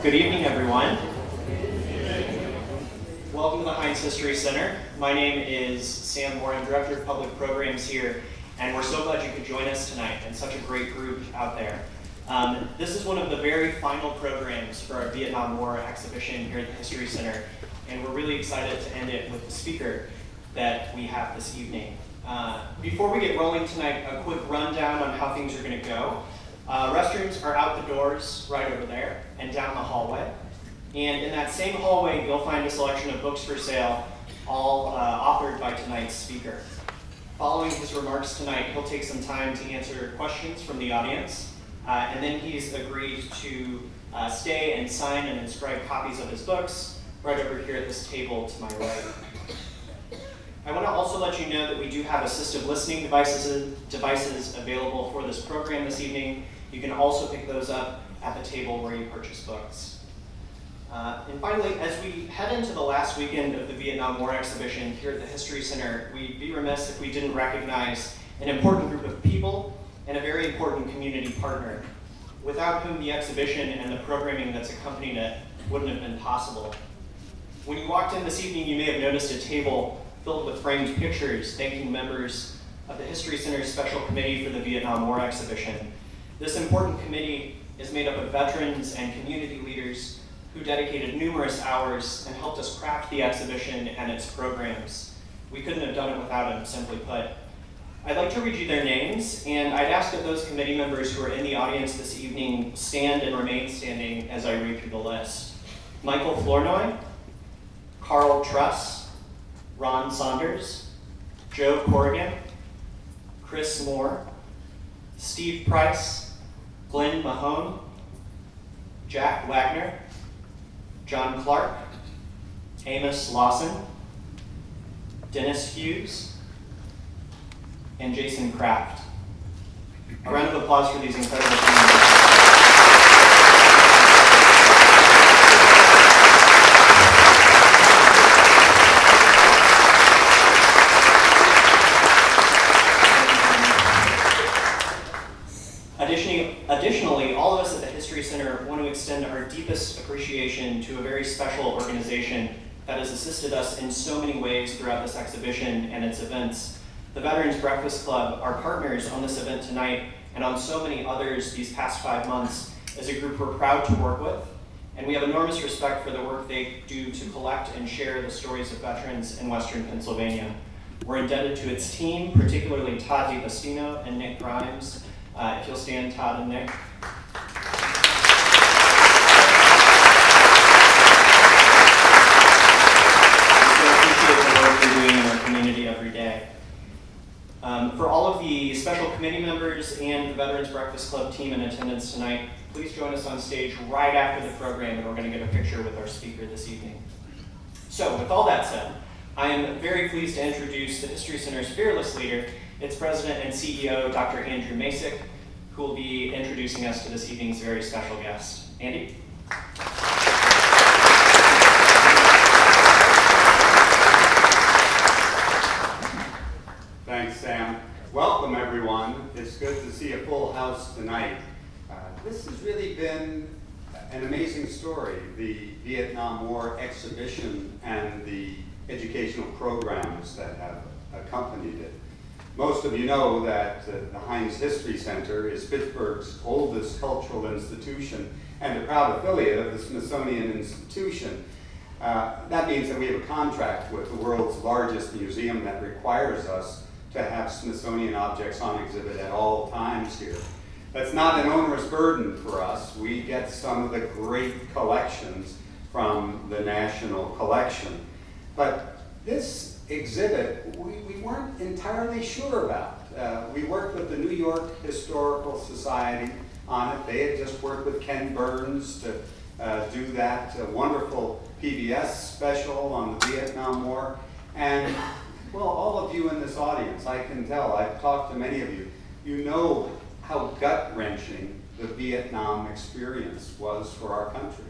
Good evening, everyone. Welcome to the Heinz History Center. My name is Sam Moore. I'm Director of Public Programs here, and we're so glad you could join us tonight, and such a great group out there. This is one of the very final programs for our Vietnam War exhibition here at the History Center, and we're really excited to end it with the speaker that we have this evening. Before we get rolling tonight, a quick rundown on how things are going to go. Restrooms are out the doors right over there and down the hallway. And in that same hallway, you'll find a selection of books for sale, all authored by tonight's speaker. Following his remarks tonight, he'll take some time to answer questions from the audience. And then he's agreed to stay and sign and inscribe copies of his books right over here at this table to my right. I want to also let you know that we do have assistive listening devices available for this program this evening. You can also pick those up at the table where you purchase books. And finally, as we head into the last weekend of the Vietnam War exhibition here at the History Center, we'd be remiss if we didn't recognize an important group of people and a very important community partner, without whom the exhibition and the programming that's accompanied it wouldn't have been possible. When you walked in this evening, you may have noticed a table filled with framed pictures thanking members of the History Center's Special Committee for the Vietnam War exhibition. This important committee is made up of veterans and community leaders who dedicated numerous hours and helped us craft the exhibition and its programs. We couldn't have done it without them, simply put. I'd like to read you their names, and I'd ask that those committee members who are in the audience this evening stand and remain standing as I read through the list. Michael Flournoy, Carl Truss, Ron Saunders, Joe Corrigan, Chris Moore, Steve Price, Glenn Mahone, Jack Wagner, John Clark, Amos Lawson, Dennis Hughes, and Jason Kraft. A round of applause for these incredible team members. Additionally, all of us at the History Center want to extend our deepest appreciation to a very special organization that has assisted us in so many ways throughout this exhibition and its events. The Veterans Breakfast Club, our partners on this event tonight and on so many others these past 5 months, is a group we're proud to work with, and we have enormous respect for the work they do to collect and share the stories of veterans in Western Pennsylvania. We're indebted to its team, particularly Todd DiPastino and Nick Grimes. If you'll stand, Todd and Nick. Every day. For all of the special committee members and the Veterans Breakfast Club team in attendance tonight, please join us on stage right after the program, and we're going to get a picture with our speaker this evening. So, with all that said, I am very pleased to introduce the History Center's fearless leader, its president and CEO, Dr. Andrew Masick, who will be introducing us to this evening's very special guest. Andy? Thanks, Sam. Welcome, everyone. It's good to see a full house tonight. This has really been an amazing story, the Vietnam War exhibition and the educational programs that have accompanied it. Most of you know that the Heinz History Center is Pittsburgh's oldest cultural institution and a proud affiliate of the Smithsonian Institution. That means that we have a contract with the world's largest museum that requires us to have Smithsonian objects on exhibit at all times here. That's not an onerous burden for us. We get some of the great collections from the National Collection. But this exhibit, we weren't entirely sure about. We worked with the New York Historical Society on it. They had just worked with Ken Burns to do that wonderful PBS special on the Vietnam War. And well, all of you in this audience, I can tell, I've talked to many of you, you know how gut-wrenching the Vietnam experience was for our country.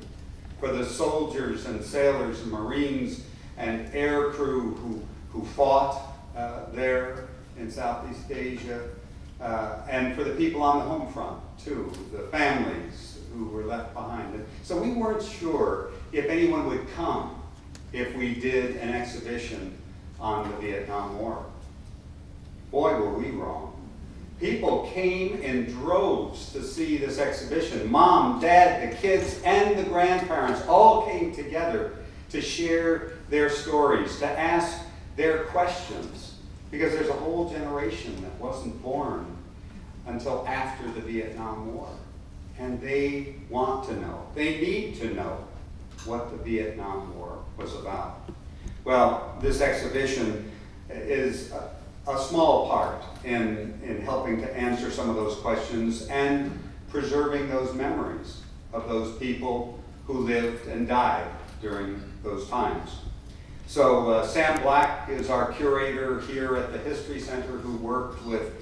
For the soldiers and sailors and Marines and air crew who fought there in Southeast Asia, and for the people on the home front too, the families who were left behind. And so we weren't sure if anyone would come if we did an exhibition on the Vietnam War. Boy, were we wrong. People came in droves to see this exhibition. Mom, Dad, the kids, and the grandparents all came together to share their stories, to ask their questions, because there's a whole generation that wasn't born until after the Vietnam War. And they want to know, they need to know what the Vietnam War was about. Well, this exhibition is a small part in helping to answer some of those questions and preserving those memories of those people who lived and died during those times. So Sam Black is our curator here at the History Center, who worked with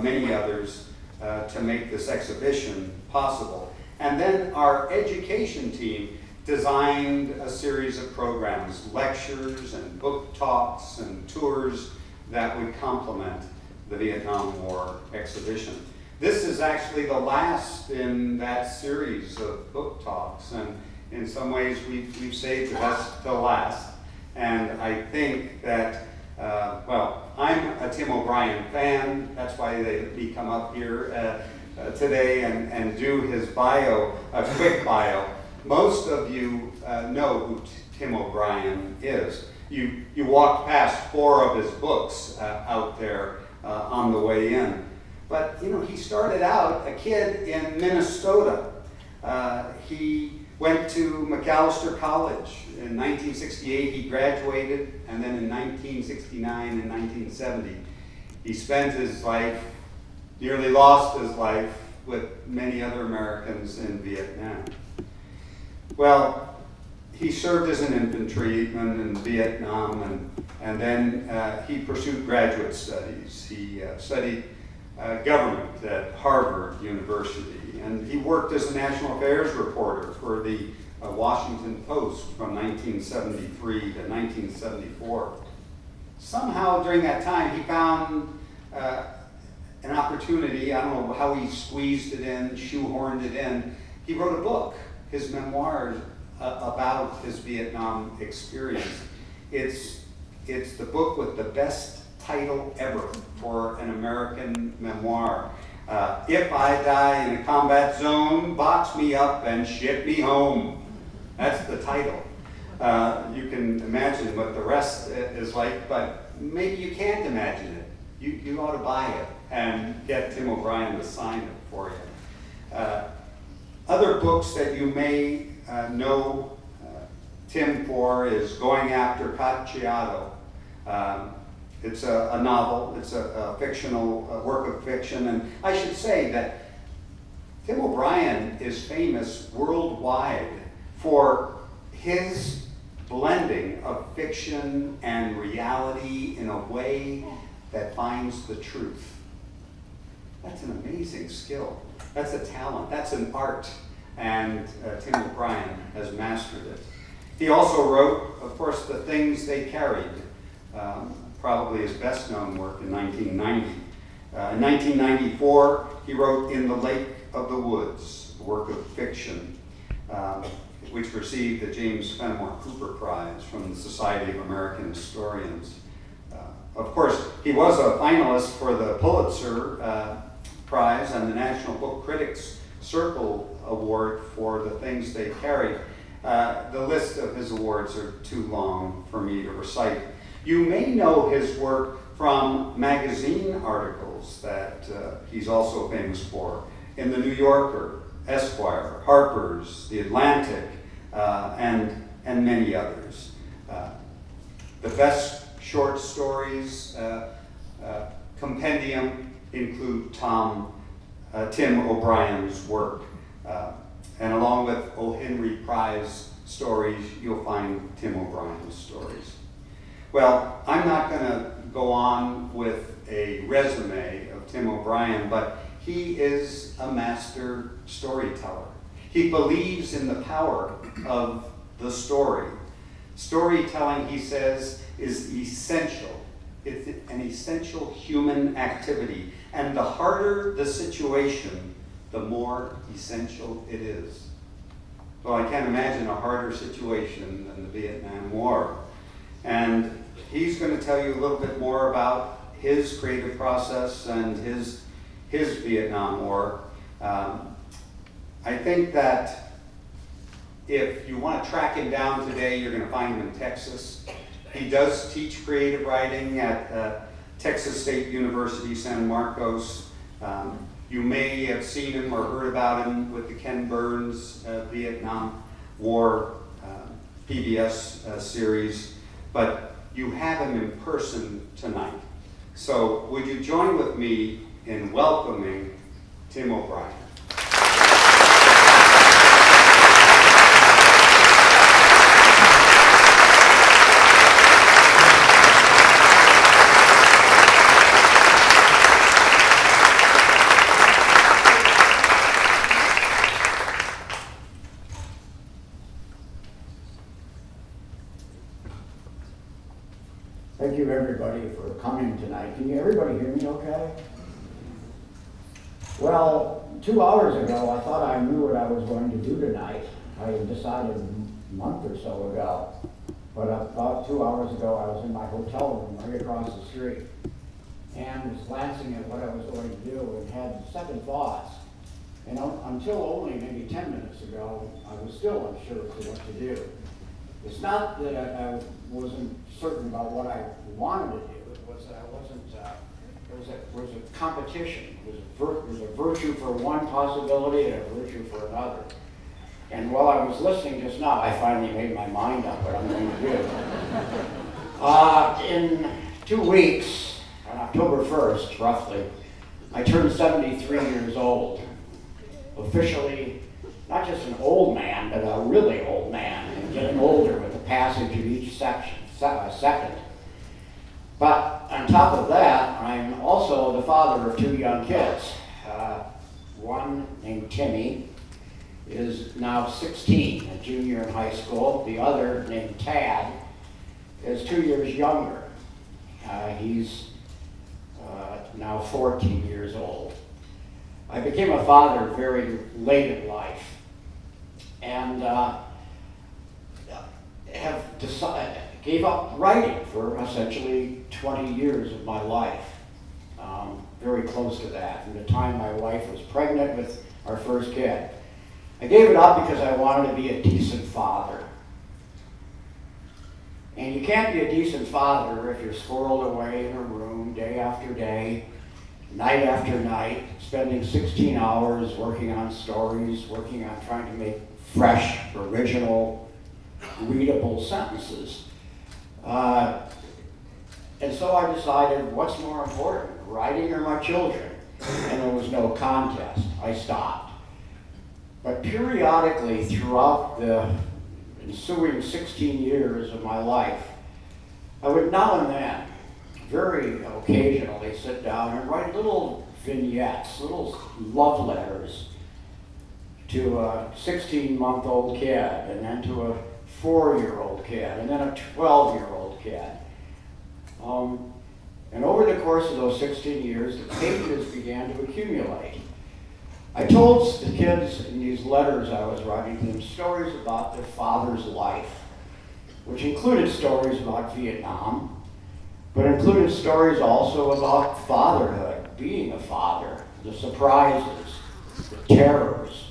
many others to make this exhibition possible. And then our education team designed a series of programs, lectures and book talks and tours that would complement the Vietnam War exhibition. This is actually the last in that series of book talks, and in some ways we've saved the best till last. And I think that, well, I'm a Tim O'Brien fan. That's why they let me come up here today and do his bio, a quick bio. Most of you know who Tim O'Brien is. You walked past 4 of his books out there on the way in. But, you know, he started out a kid in Minnesota. He went to Macalester College. In 1968, he graduated, and then in 1969 and 1970, he spent his life, nearly lost his life, with many other Americans in Vietnam. Well, he served as an infantryman in Vietnam, and then he pursued graduate studies. He studied government at Harvard University, and he worked as a national affairs reporter for the Washington Post from 1973 to 1974. Somehow during that time he found an opportunity. I don't know how he squeezed it in, shoehorned it in. He wrote a book, his memoirs about his Vietnam experience. It's the book with the best title ever for an American memoir. If I die in a combat zone, box me up and ship me home. That's the title. You can imagine what the rest is like, but maybe you can't imagine it. You ought to buy it and get Tim O'Brien to sign it for you. Other books that you may know Tim for is Going After Cacciato. It's a novel, it's a fictional work of fiction, and I should say that Tim O'Brien is famous worldwide for his blending of fiction and reality in a way that finds the truth. That's an amazing skill. That's a talent. That's an art. And Tim O'Brien has mastered it. He also wrote, of course, The Things They Carried, probably his best known work in 1990. In 1994, he wrote In the Lake of the Woods, a work of fiction, which received the James Fenimore Cooper Prize from the Society of American Historians. Of course, he was a finalist for the Pulitzer Prize and the National Book Critics Circle Award for The Things They Carried. The list of his awards are too long for me to recite. You may know his work from magazine articles that he's also famous for in the New Yorker, Esquire, Harper's, The Atlantic, and many others. The best short stories compendium include Tim O'Brien's work. And along with O. Henry Prize stories, you'll find Tim O'Brien's stories. Well, I'm not going to go on with a resume of Tim O'Brien, but he is a master storyteller. He believes in the power of the story. Storytelling, he says, is essential. It's an essential human activity. And the harder the situation, the more essential it is. Well, I can't imagine a harder situation than the Vietnam War. And he's going to tell you a little bit more about his creative process and his Vietnam War. I think that if you want to track him down today, you're going to find him in Texas. He does teach creative writing at Texas State University, San Marcos. You may have seen him or heard about him with the Ken Burns Vietnam War PBS series, but you have him in person tonight. So would you join with me in welcoming Tim O'Brien? Thank you, everybody, for coming tonight. Can everybody hear me okay? Well, 2 hours ago, I thought I knew what I was going to do tonight. I had decided a month or so ago. But about 2 hours ago, I was in my hotel room right across the street and was glancing at what I was going to do and had second thoughts. And until only maybe 10 minutes ago, I was still unsure as to what to do. It's not that I wasn't certain about what I wanted to do. It was that I wasn't. It was a competition. It was a virtue for one possibility and a virtue for another. And while I was listening just now, I finally made my mind up what I'm going to do. In 2 weeks, on October 1st, roughly, I turned 73 years old. Officially, not just an old man, but a really old man, and getting older with the passage of each second. But on top of that, I'm also the father of 2 young kids. One named Timmy is now 16, a junior in high school. The other, named Tad, is 2 years younger. He's now 14 years old. I became a father very late in life, and gave up writing for essentially 20 years of my life. Very close to that, from the time my wife was pregnant with our first kid. I gave it up because I wanted to be a decent father. And you can't be a decent father if you're squirreled away in a room day after day, night after night, spending 16 hours working on stories, working on trying to make fresh, original, readable sentences. And so I decided, what's more important, writing or my children? And there was no contest. I stopped. But periodically throughout the ensuing 16 years of my life, I would now and then, very occasionally, sit down and write little vignettes, little love letters to a 16-month-old kid, and then to a 4-year-old kid, and then a 12-year-old kid. And over the course of those 16 years, the pages began to accumulate. I told the kids in these letters I was writing to them stories about their father's life, which included stories about Vietnam, but included stories also about fatherhood, being a father, the surprises, the terrors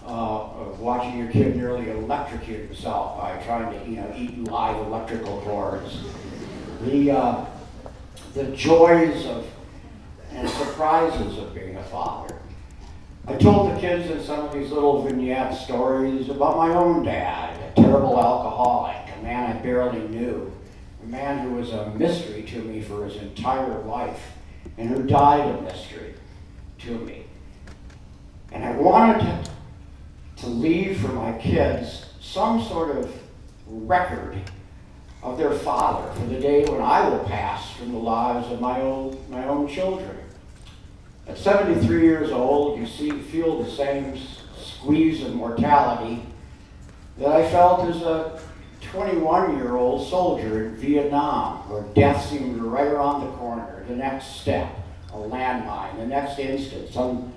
of watching your kid nearly electrocute himself by trying to eat live electrical cords. The joys and surprises of being a father. I told the kids in some of these little vignette stories about my own dad, a terrible alcoholic, a man I barely knew, a man who was a mystery to me for his entire life, and who died a mystery to me. And I wanted to leave for my kids some sort of record of their father for the day when I will pass from the lives of my own children. At 73 years old, you feel the same squeeze of mortality that I felt as a 21-year-old soldier in Vietnam, where death seemed right around the corner, the next step, a landmine, the next instant, some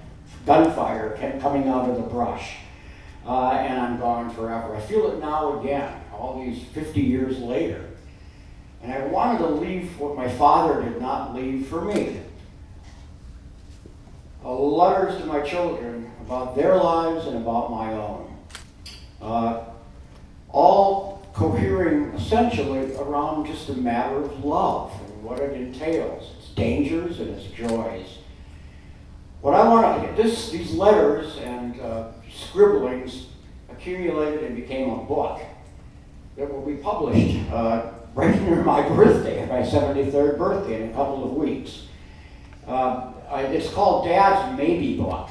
gunfire coming out of the brush, and I'm gone forever. I feel it now again, all these 50 years later. And I wanted to leave what my father did not leave for me. Letters to my children about their lives and about my own. All cohering essentially around just a matter of love and what it entails, its dangers and its joys. What I want to, these letters and scribblings accumulated and became a book that will be published right near my birthday, my 73rd birthday, in a couple of weeks. It's called Dad's Maybe Book.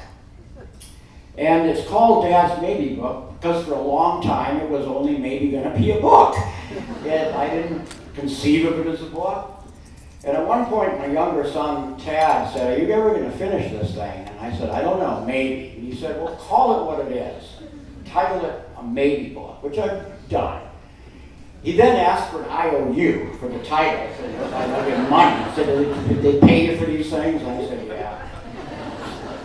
And it's called Dad's Maybe Book because for a long time it was only maybe going to be a book. And I didn't conceive of it as a book. And at one point my younger son, Tad, said, "Are you ever going to finish this thing?" And I said, "I don't know, maybe." And he said, "Well, call it what it is. Title it a maybe book," which I've done. He then asked for an IOU for the title. He said, "I owe you money." He said, "Did they pay you for these things?" And I said, "Yeah."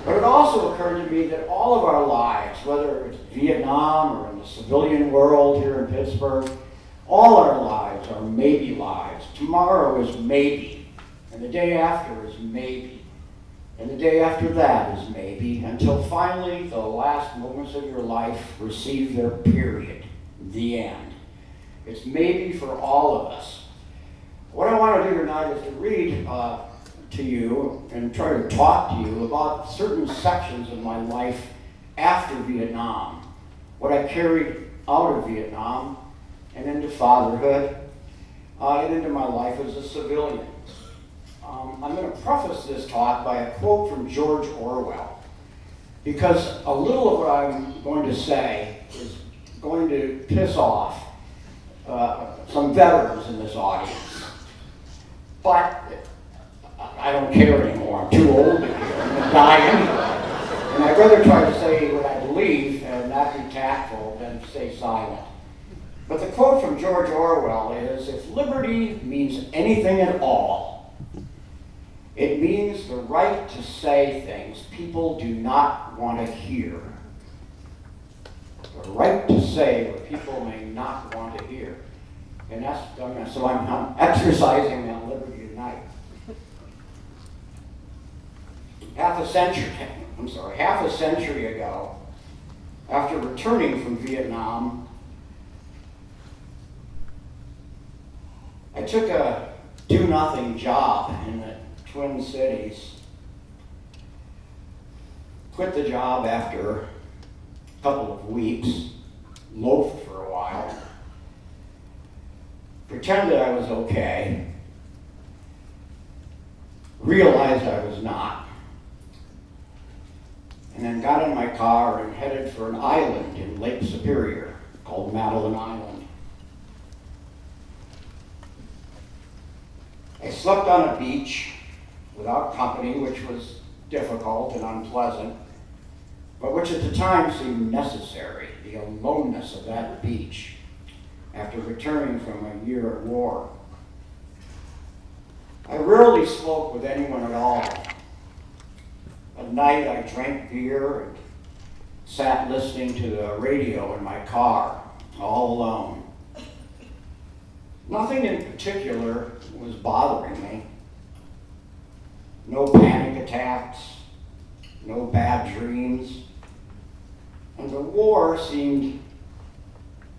But it also occurred to me that all of our lives, whether it's Vietnam or in the civilian world here in Pittsburgh, all our lives are maybe lives. Tomorrow is maybe, and the day after is maybe, and the day after that is maybe, until finally the last moments of your life receive their period, the end. It's maybe for all of us. What I want to do tonight is to read to you and try to talk to you about certain sections of my life after Vietnam, what I carried out of Vietnam and into fatherhood and into my life as a civilian. I'm going to preface this talk by a quote from George Orwell, because a little of what I'm going to say is going to piss off some veterans in this audience. But I don't care anymore. I'm too old to care. I'm going to die anyway. And I'd rather try to say what I believe and not be tactful than stay silent. But the quote from George Orwell is, "If liberty means anything at all, it means the right to say things people do not want to hear." The right to say what people may not want to hear. And so I'm exercising that liberty tonight. Half a century ago, after returning from Vietnam, I took a do-nothing job in the Twin Cities. Quit the job after a couple of weeks, loafed for a while, pretended I was okay, realized I was not, and then got in my car and headed for an island in Lake Superior called Madeline Island. I slept on a beach without company, which was difficult and unpleasant, but which at the time seemed necessary, the aloneness of that beach after returning from a year at war. I rarely spoke with anyone at all. At night I drank beer and sat listening to the radio in my car, all alone. Nothing in particular was bothering me. No panic attacks, no bad dreams, and the war seemed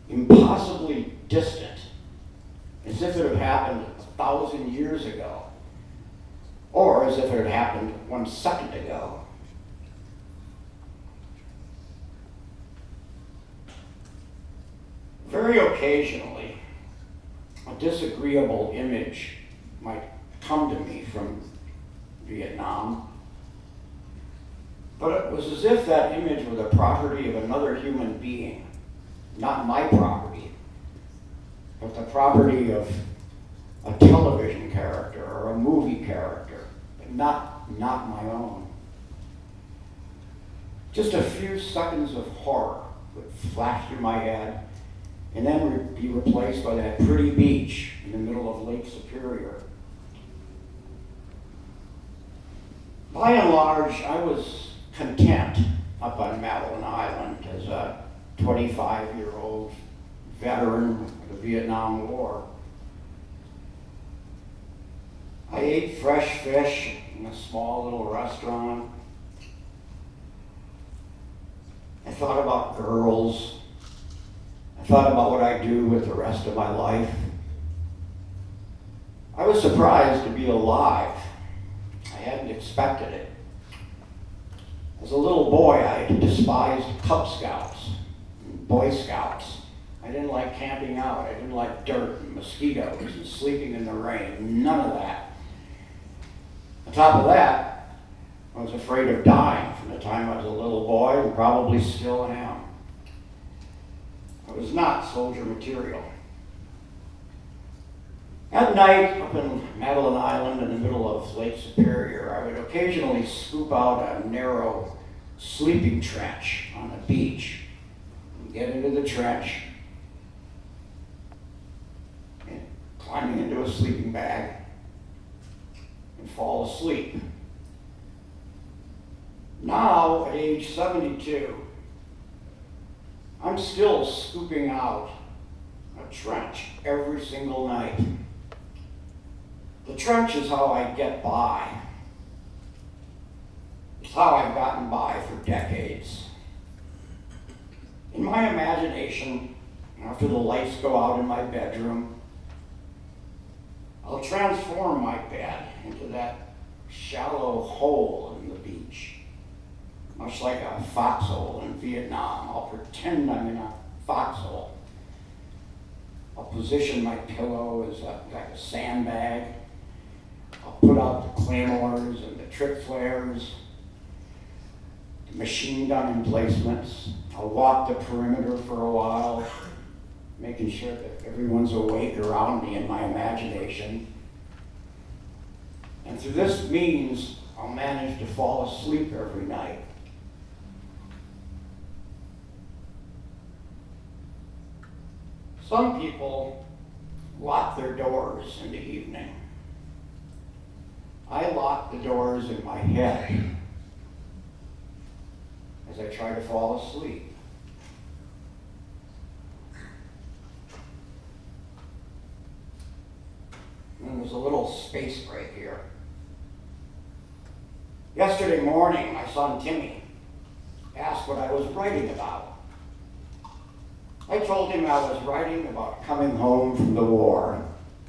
impossibly distant, as if it had happened 1,000 years ago, or as if it had happened 1 second ago. Very occasionally, a disagreeable image might come to me from Vietnam, but it was as if that image were the property of another human being, not my property, but the property of a television character or a movie character, but not my own. Just a few seconds of horror would flash through my head and then be replaced by that pretty beach in the middle of Lake Superior. By and large, I was content up on Madeline Island as a 25-year-old veteran of the Vietnam War. I ate fresh fish in a small little restaurant. I thought about girls. I thought about what I'd do with the rest of my life. I was surprised to be alive. I hadn't expected it. As a little boy, I despised Cub Scouts and Boy Scouts. I didn't like camping out. I didn't like dirt and mosquitoes and sleeping in the rain. None of that. On top of that, I was afraid of dying from the time I was a little boy, and probably still am. I was not soldier material. At night, up in Madeline Island in the middle of Lake Superior, I would occasionally scoop out a narrow sleeping trench on the beach and get into the trench and climbing into a sleeping bag and fall asleep. Now, at age 72, I'm still scooping out a trench every single night. The trench is how I get by. It's how I've gotten by for decades. In my imagination, after the lights go out in my bedroom, I'll transform my bed into that shallow hole in the beach. Much like a foxhole in Vietnam, I'll pretend I'm in a foxhole. I'll position my pillow as like a sandbag. I'll put out the claymores and the trick flares, the machine gun emplacements. I'll walk the perimeter for a while, making sure that everyone's awake around me in my imagination. And through this means, I'll manage to fall asleep every night. Some people lock their doors in the evening. I lock the doors in my head as I try to fall asleep. And there's a little space break here. Yesterday morning, my son Timmy asked what I was writing about. I told him I was writing about coming home from the war,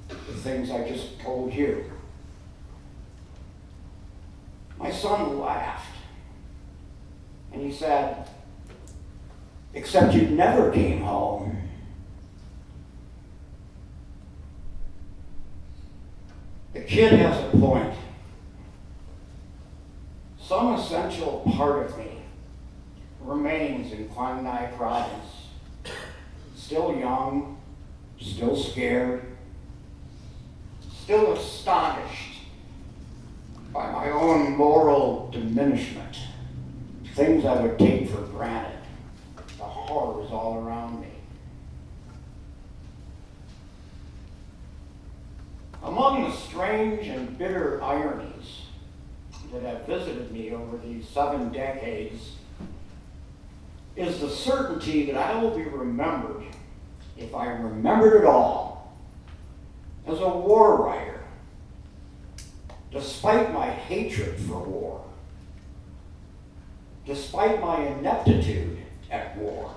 the things I just told you. My son laughed, and he said, "Except you never came home." The kid has a point. Some essential part of me remains in Quang Ngai province. Still young, still scared, still astonished by my own moral diminishment, things I would take for granted, the horrors all around me. Among the strange and bitter ironies that have visited me over these 7 decades is the certainty that I will be remembered, if I remembered at all, as a war writer, despite my hatred for war, despite my ineptitude at war,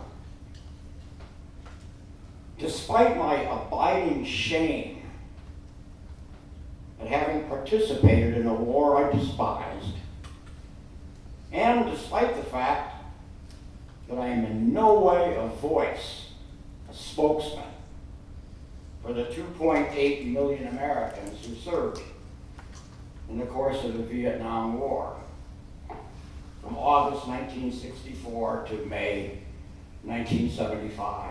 despite my abiding shame at having participated in a war I despised, and despite the fact that I am in no way a voice, a spokesman for the 2.8 million Americans who served in the course of the Vietnam War, from August 1964 to May 1975.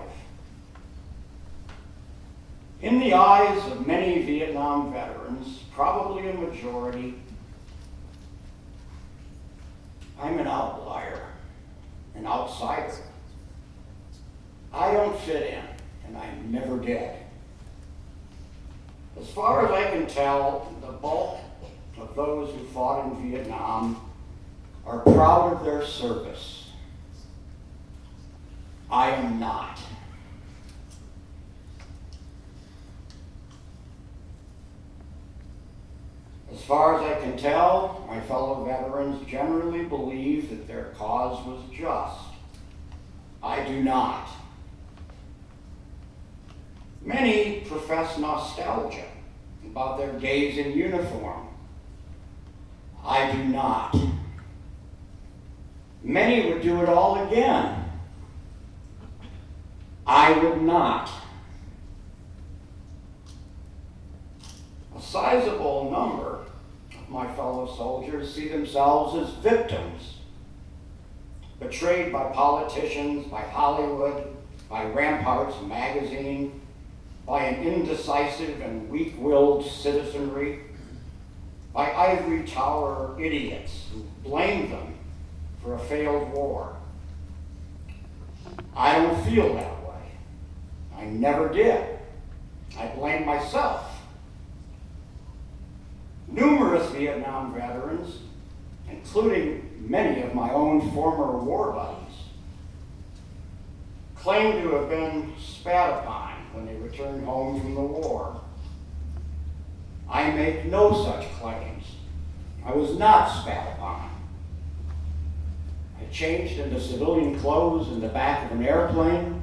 In the eyes of many Vietnam veterans, probably a majority, I'm an outlier, an outsider. I don't fit in, and I never did. As far as I can tell, the bulk of those who fought in Vietnam are proud of their service. I am not. As far as I can tell, my fellow veterans generally believe that their cause was just. I do not. Many profess nostalgia about their days in uniform. I do not. Many would do it all again. I would not. A sizable number of my fellow soldiers see themselves as victims, betrayed by politicians, by Hollywood, by Ramparts magazine, by an indecisive and weak-willed citizenry, by ivory tower idiots who blame them for a failed war. I don't feel that way. I never did. I blame myself. Numerous Vietnam veterans, including many of my own former war buddies, claim to have been spat upon when they returned home from the war. I make no such claims. I was not spat upon. I changed into civilian clothes in the back of an airplane,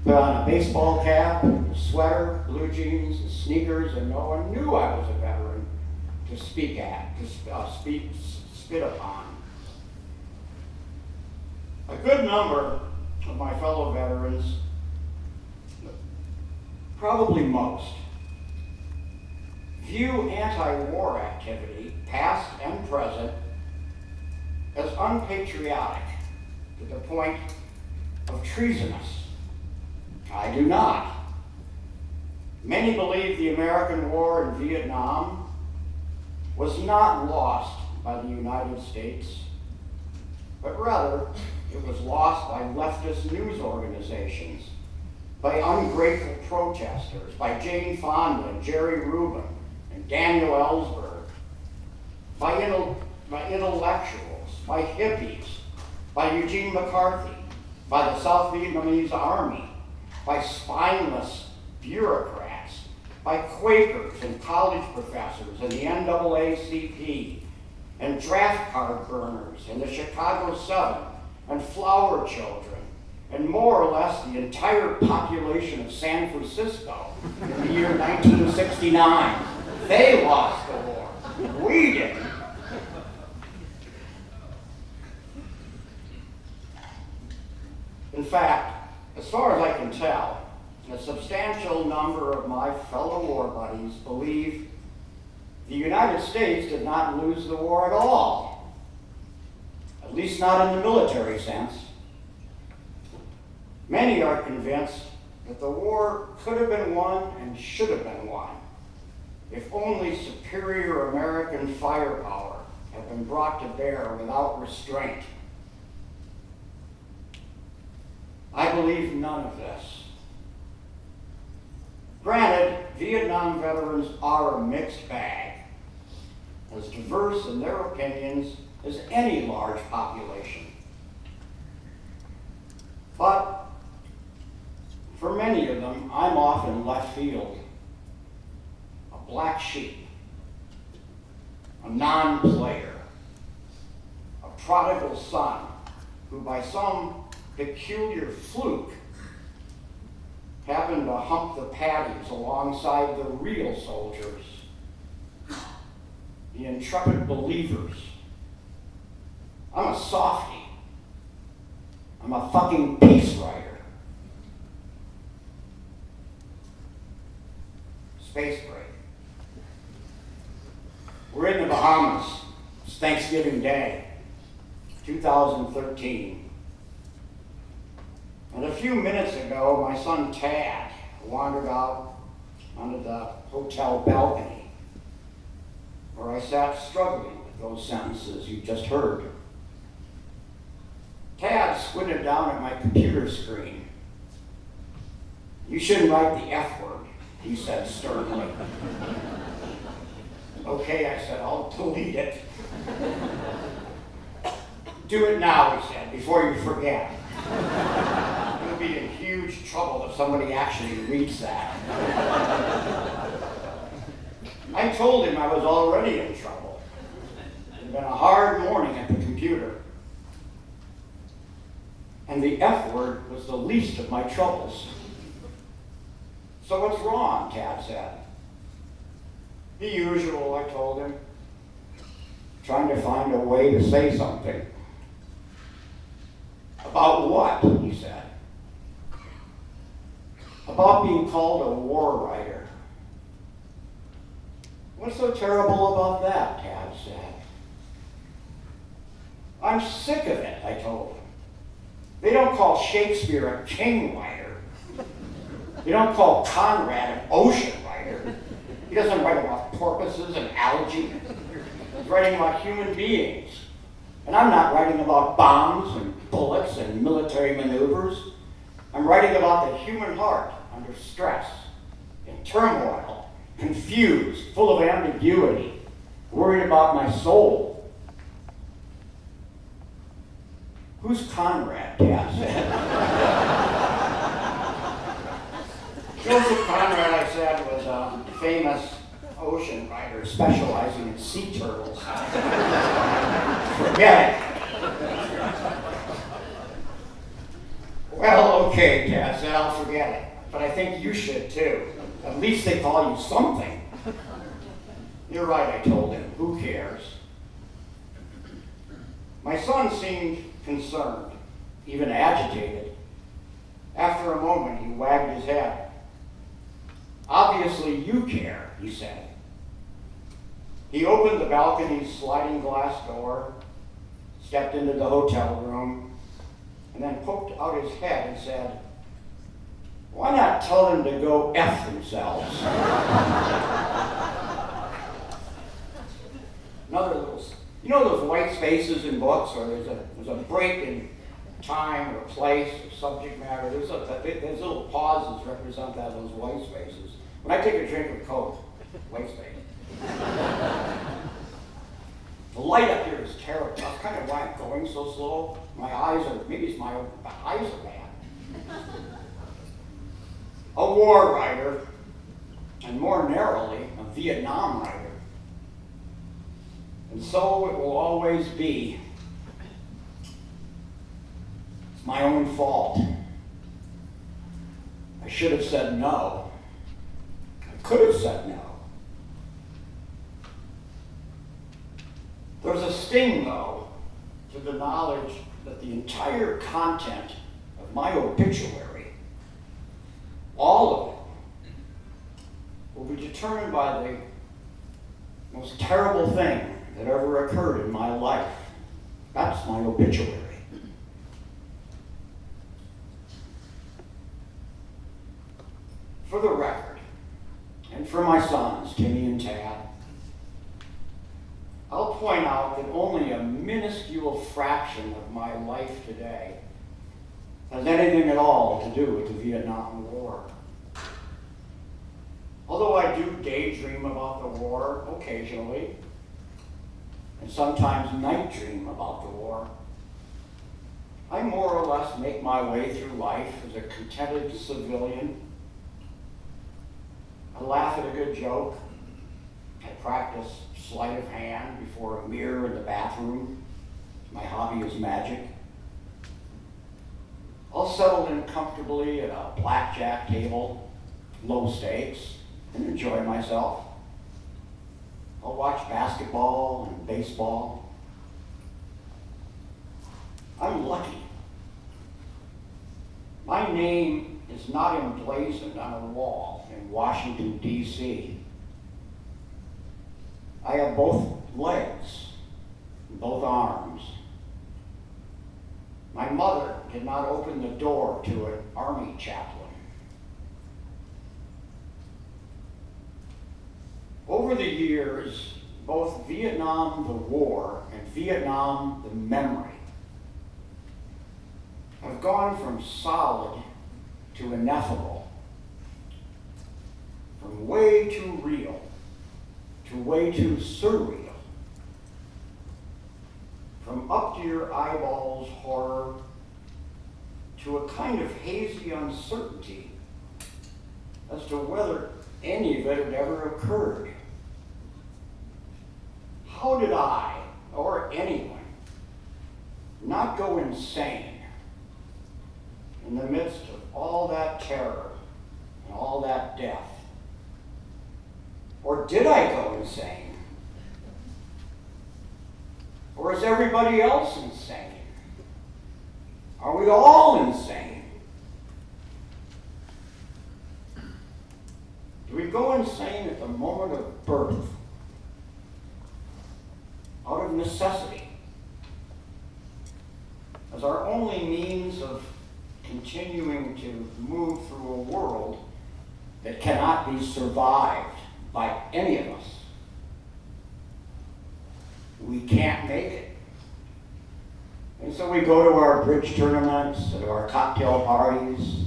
put on a baseball cap, a sweater, blue jeans, and sneakers, and no one knew I was a veteran to speak at, to spit upon. A good number of my fellow veterans, probably most, view anti-war activity, past and present, as unpatriotic to the point of treasonous. I do not. Many believe the American war in Vietnam was not lost by the United States, but rather it was lost by leftist news organizations, by ungrateful protesters, by Jane Fonda and Jerry Rubin and Daniel Ellsberg, by intellectuals, by hippies, by Eugene McCarthy, by the South Vietnamese Army, by spineless bureaucrats, by Quakers and college professors and the NAACP, and draft card burners and the Chicago Seven, and flower children, and more or less the entire population of San Francisco in the year 1969. They lost the war. We didn't. In fact, as far as I can tell, a substantial number of my fellow war buddies believe the United States did not lose the war at all, at least not in the military sense. Many are convinced that the war could have been won and should have been won if only superior American firepower had been brought to bear without restraint. I believe none of this. Granted, Vietnam veterans are a mixed bag, as diverse in their opinions as any large population. But for many of them, I'm off in left field, a black sheep, a non-player, a prodigal son who by some peculiar fluke happened to hump the patties alongside the real soldiers, the intrepid believers. I'm a softie. I'm a fucking peace writer. Space break. We're in the Bahamas. It's Thanksgiving Day, 2013. And a few minutes ago, my son Tad wandered out onto the hotel balcony where I sat struggling with those sentences you just heard. Tad squinted down at my computer screen. "You shouldn't write the F word," he said sternly. "Okay," I said, "I'll delete it." Do it now, he said, before you forget. You'll be in huge trouble if somebody actually reads that. I told him I was already in trouble. It had been a hard morning at the computer. And the F word was the least of my troubles. So what's wrong, Tad said. The usual, I told him. Trying to find a way to say something. About what? He said. About being called a war writer. What's so terrible about that? Tad said. I'm sick of it, I told him. They don't call Shakespeare a king writer. They don't call Conrad an ocean writer. He doesn't write about porpoises and algae. He's writing about human beings. And I'm not writing about bombs and bullets and military maneuvers. I'm writing about the human heart under stress, in turmoil, confused, full of ambiguity, worried about my soul. Who's Conrad? Dad said. Joseph Conrad, I said, was a famous ocean writer specializing in sea turtles. Forget it. Well, okay, Dad said, I'll forget it. But I think you should too. At least they call you something. You're right, I told him. Who cares? My son seemed concerned, even agitated. After a moment, he wagged his head. Obviously, you care, he said. He opened the balcony's sliding glass door, stepped into the hotel room, and then poked out his head and said, why not tell them to go F themselves? Another little, you know those white spaces in books where there's a break in time or place or subject matter? There's little pauses represent that, those white spaces. When I take a drink of Coke, white space. The light up here is terrible. That's kind of why I'm going so slow. My eyes are, maybe it's my eyes are bad. A war writer, and more narrowly, a Vietnam writer. And so it will always be. It's my own fault. I should have said no. I could have said no. There's a sting, though, to the knowledge that the entire content of my obituary, all of it, will be determined by the most terrible thing that ever occurred in my life. That's my obituary. For the record, and for my sons, Timmy and Tad, I'll point out that only a minuscule fraction of my life today has anything at all to do with the Vietnam War. Although I do daydream about the war occasionally, and sometimes night dream about the war, I more or less make my way through life as a contented civilian. I laugh at a good joke. I practice sleight of hand before a mirror in the bathroom. My hobby is magic. I'll settle in comfortably at a blackjack table, low stakes, and enjoy myself. I'll watch basketball and baseball. I'm lucky. My name is not emblazoned on a wall in Washington, D.C. I have both legs, both arms. My mother did not open the door to an army chaplain. Over the years, both Vietnam, the war, and Vietnam, the memory, have gone from solid to ineffable, from way too real to way too surreal, from up to up to your eyeballs horror to a kind of hazy uncertainty as to whether any of it had ever occurred. How did I, or anyone, not go insane in the midst of all that terror and all that death? Or did I go insane? Or is everybody else insane? Are we all insane? Do we go insane at the moment of birth, out of necessity, as our only means of continuing to move through a world that cannot be survived by any of us? We can't make it. And so we go to our bridge tournaments, to our cocktail parties,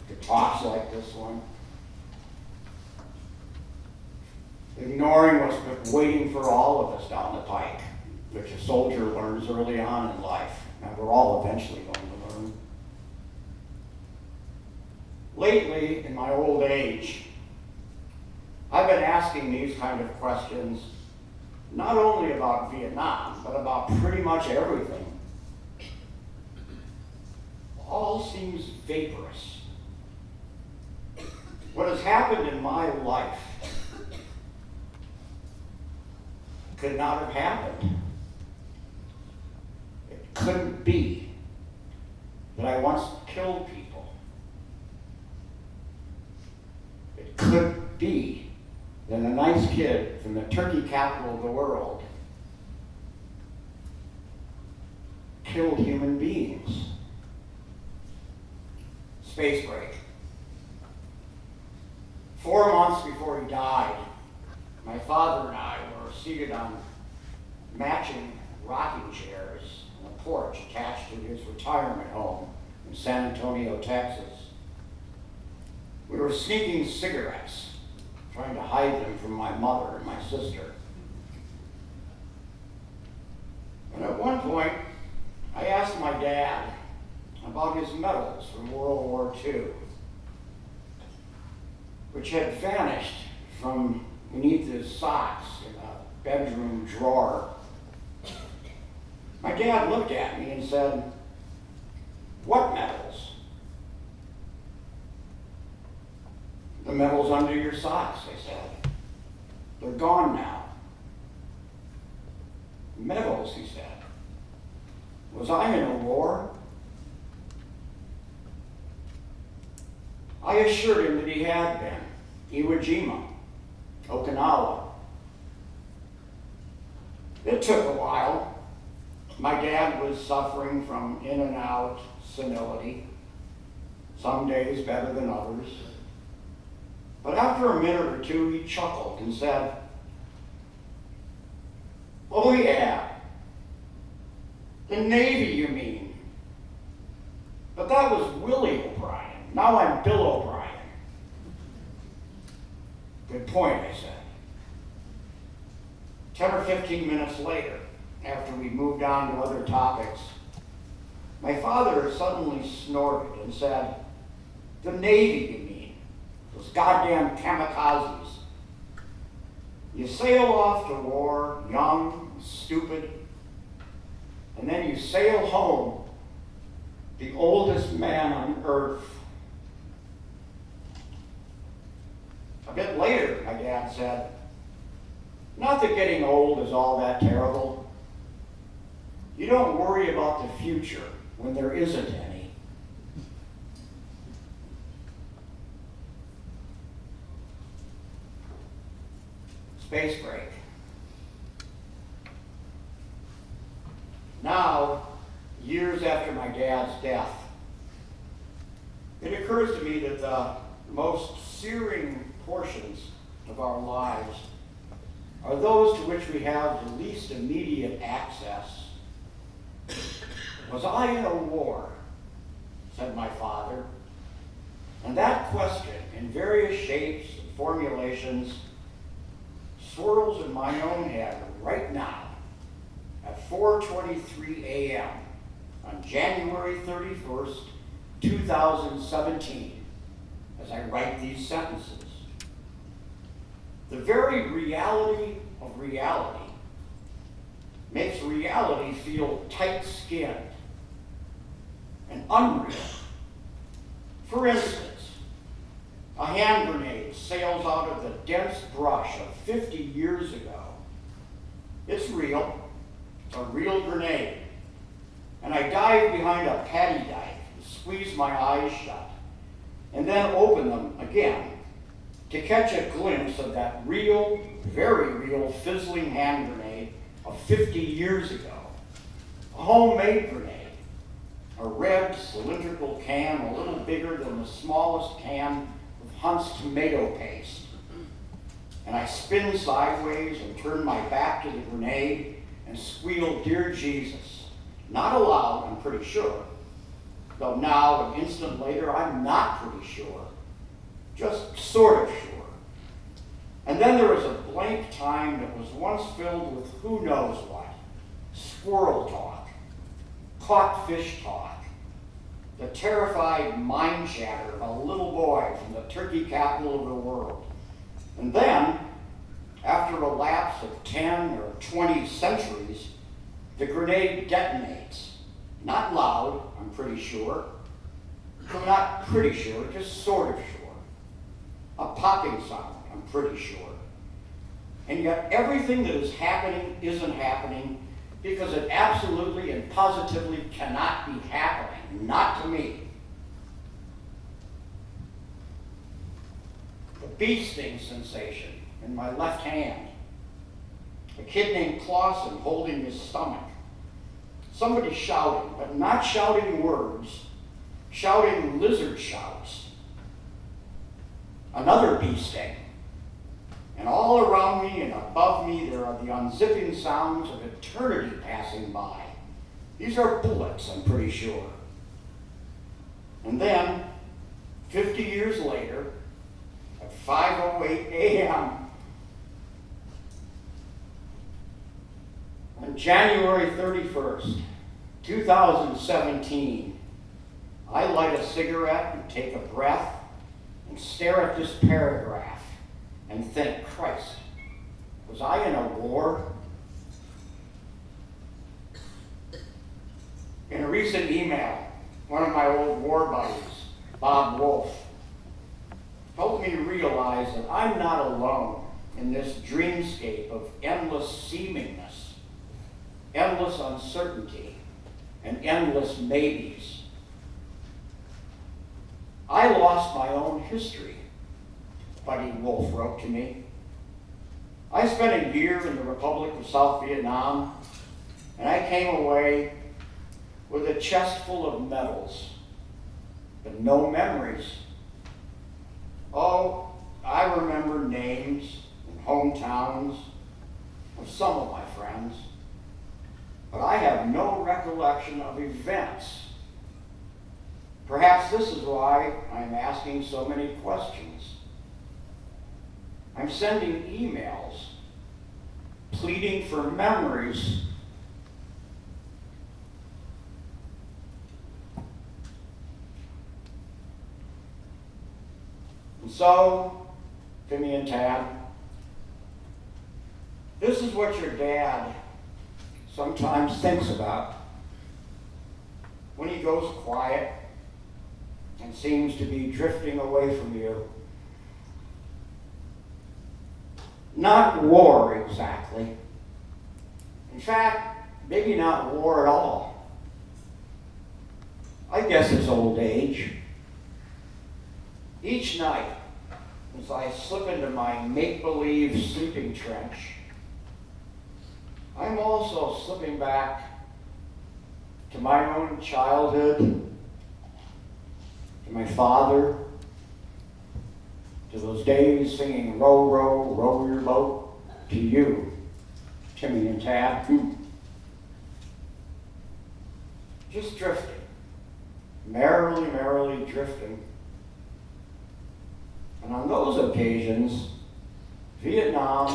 to talks like this one, ignoring what's been waiting for all of us down the pike, which a soldier learns early on in life, and we're all eventually going to learn. Lately, in my old age, I've been asking these kind of questions, not only about Vietnam, but about pretty much everything. All seems vaporous. What has happened in my life could not have happened. It couldn't be that I once killed people. It couldn't be that a nice kid from the turkey capital of the world killed human beings. Space break. 4 months before he died, my father and I were seated on matching rocking chairs on a porch attached to his retirement home in San Antonio, Texas. We were sneaking cigarettes, trying to hide them from my mother and my sister. And at one point, I asked my dad about his medals from World War II, which had vanished from beneath his socks in a bedroom drawer. My dad looked at me and said, "What medals?" "The medals under your socks," I said. "They're gone now." "Medals," he said. "Was I in a war?" I assured him that he had been. Iwo Jima, Okinawa. It took a while. My dad was suffering from in and out senility, some days better than others. But after a minute or two, he chuckled and said, "Oh yeah, the Navy, you mean? But that was Willie O'Brien. Now I'm Bill O'Brien." "Good point," I said. 10 or 15 minutes later, after we moved on to other topics, my father suddenly snorted and said, "The Navy, you mean? Those goddamn kamikazes. You sail off to war, young, stupid, and then you sail home, the oldest man on earth." A bit later, my dad said, "Not that getting old is all that terrible. You don't worry about the future when there isn't any." Space break. Now, years after my dad's death, it occurs to me that the most searing portions of our lives are those to which we have the least immediate access. Was I in a war? Said my father. And that question, in various shapes and formulations, swirls in my own head right now at 4:23 a.m. on January 31st, 2017, as I write these sentences. The very reality of reality makes reality feel tight-skinned and unreal. For instance, a hand grenade sails out of the dense brush of 50 years ago. It's real. It's a real grenade. And I dive behind a paddy dyke and squeeze my eyes shut, and then open them again to catch a glimpse of that real, very real fizzling hand grenade of 50 years ago. A homemade grenade. A red cylindrical can a little bigger than the smallest can of Heinz tomato paste. And I spin sideways and turn my back to the grenade and squeal, "Dear Jesus." Not aloud, I'm pretty sure. Though now, an instant later, I'm not pretty sure. Just sort of sure. And then there was a blank time that was once filled with who knows what. Squirrel talk. Caught fish talk. The terrified mind chatter of a little boy from the turkey capital of the world. And then, after a lapse of 10 or 20 centuries, the grenade detonates. Not loud, I'm pretty sure. I'm not pretty sure, just sort of sure. A popping sound, I'm pretty sure. And yet everything that is happening isn't happening because it absolutely and positively cannot be happening, not to me. The bee sting sensation in my left hand. A kid named Clausen holding his stomach. Somebody shouting, but not shouting words, shouting lizard shouts. Another bee sting. And all around me and above me there are the unzipping sounds of eternity passing by. These are bullets, I'm pretty sure. And then, 50 years later, at 5:08 a.m., on January 31st, 2017, I light a cigarette and take a breath and stare at this paragraph and think, Christ, was I in a war? In a recent email, one of my old war buddies, Bob Wolf, helped me realize that I'm not alone in this dreamscape of endless seemingness, endless uncertainty, and endless maybes. I lost my own history, Buddy Wolf wrote to me. I spent a year in the Republic of South Vietnam, and I came away with a chest full of medals, but no memories. Oh, I remember names and hometowns of some of my friends, but I have no recollection of events. Perhaps this is why I'm asking so many questions. I'm sending emails pleading for memories. And so, Timmy and Tad, this is what your dad sometimes thinks about when he goes quiet and seems to be drifting away from you. Not war exactly. In fact, maybe not war at all. I guess it's old age. Each night, as I slip into my make-believe sleeping trench, I'm also slipping back to my own childhood, to my father, to those days singing "Row, row, row your boat," to you, Timmy and Tad. Just drifting, merrily, merrily drifting. And on those occasions, Vietnam,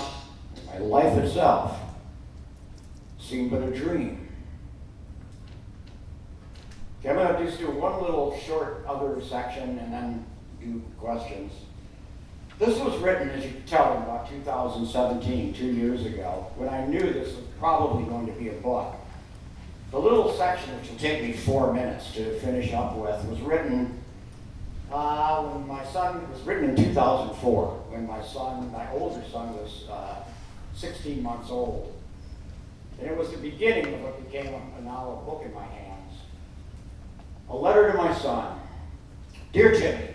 and my life itself, seemed but a dream. Okay, I'm going to just do one little short other section and then do questions. This was written, as you can tell, in about 2017, 2 years ago, when I knew this was probably going to be a book. The little section, which will take me 4 minutes to finish up with, was written when my son, it was written in 2004, when my older son was 16 months old. And it was the beginning of what became now a book in my hands. A letter to my son. Dear Timmy,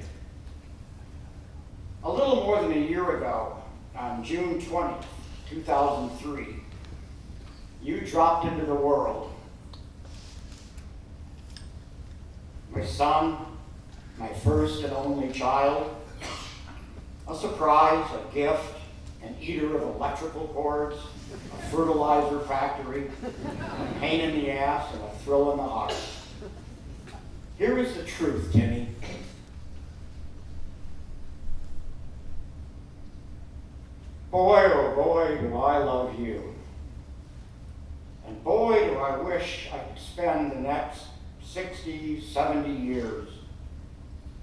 a little more than a year ago, on June 20th, 2003, you dropped into the world. My son, my first and only child, a surprise, a gift, an eater of electrical cords, a fertilizer factory, a pain in the ass, and a thrill in the heart. Here is the truth, Timmy. Boy, oh boy, do I love you. And boy, do I wish I could spend the next 60, 70 years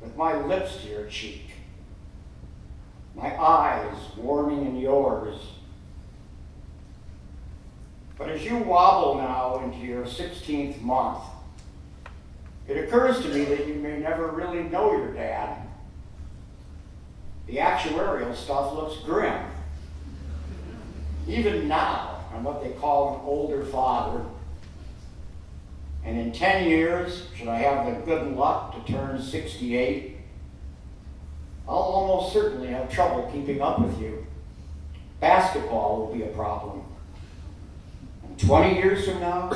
with my lips to your cheek, my eyes warming in yours. But as you wobble now into your 16th month, it occurs to me that you may never really know your dad. The actuarial stuff looks grim. Even now, I'm what they call an older father. And in 10 years, should I have the good luck to turn 68, I'll almost certainly have trouble keeping up with you. Basketball will be a problem. And 20 years from now,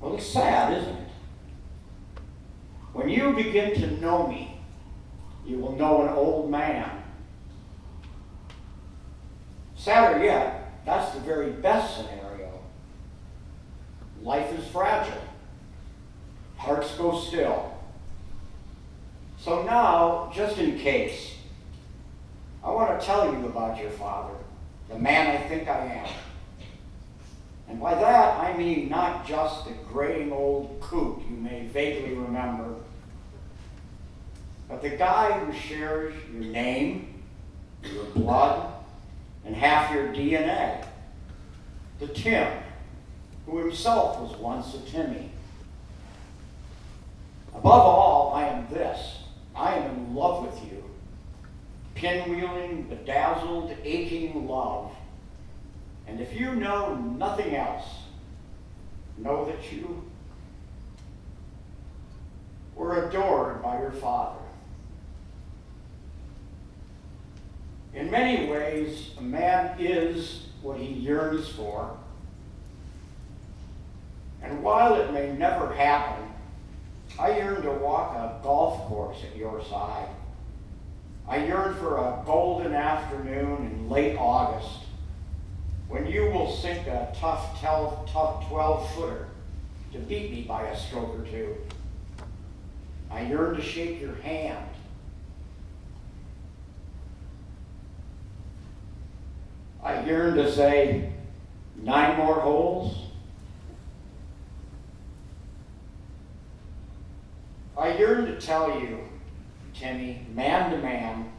well, it's sad, isn't it? When you begin to know me, you will know an old man. Sadder yet, that's the very best scenario. Life is fragile. Hearts go still. So now, just in case, I want to tell you about your father, the man I think I am. And by that, I mean not just the graying old coot you may vaguely remember, but the guy who shares your name, your blood, and half your DNA. The Tim, who himself was once a Timmy. Above all, I am this. I am in love with you. Pinwheeling, bedazzled, aching love. And if you know nothing else, know that you were adored by your father. In many ways, a man is what he yearns for. And while it may never happen, I yearn to walk a golf course at your side. I yearn for a golden afternoon in late August when you will sink a tough 12-footer to beat me by a stroke or two. I yearn to shake your hand. I yearn to say, 9 more holes. I yearn to tell you, Timmy, man to man,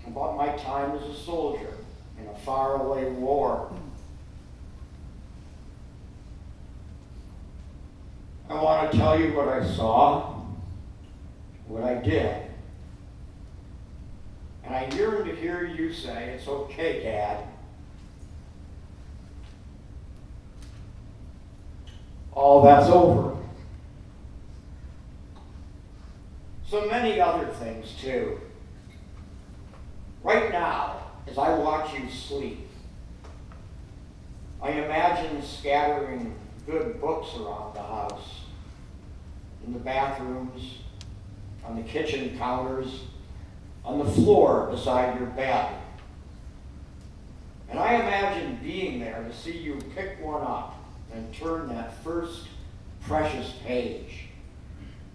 about my time as a soldier in a faraway war. I want to tell you what I saw, what I did. And I yearn to hear you say, it's okay, Dad. All that's over. So many other things, too. Right now, as I watch you sleep, I imagine scattering good books around the house, in the bathrooms, on the kitchen counters, on the floor beside your bed. And I imagine being there to see you pick one up and turn that first precious page.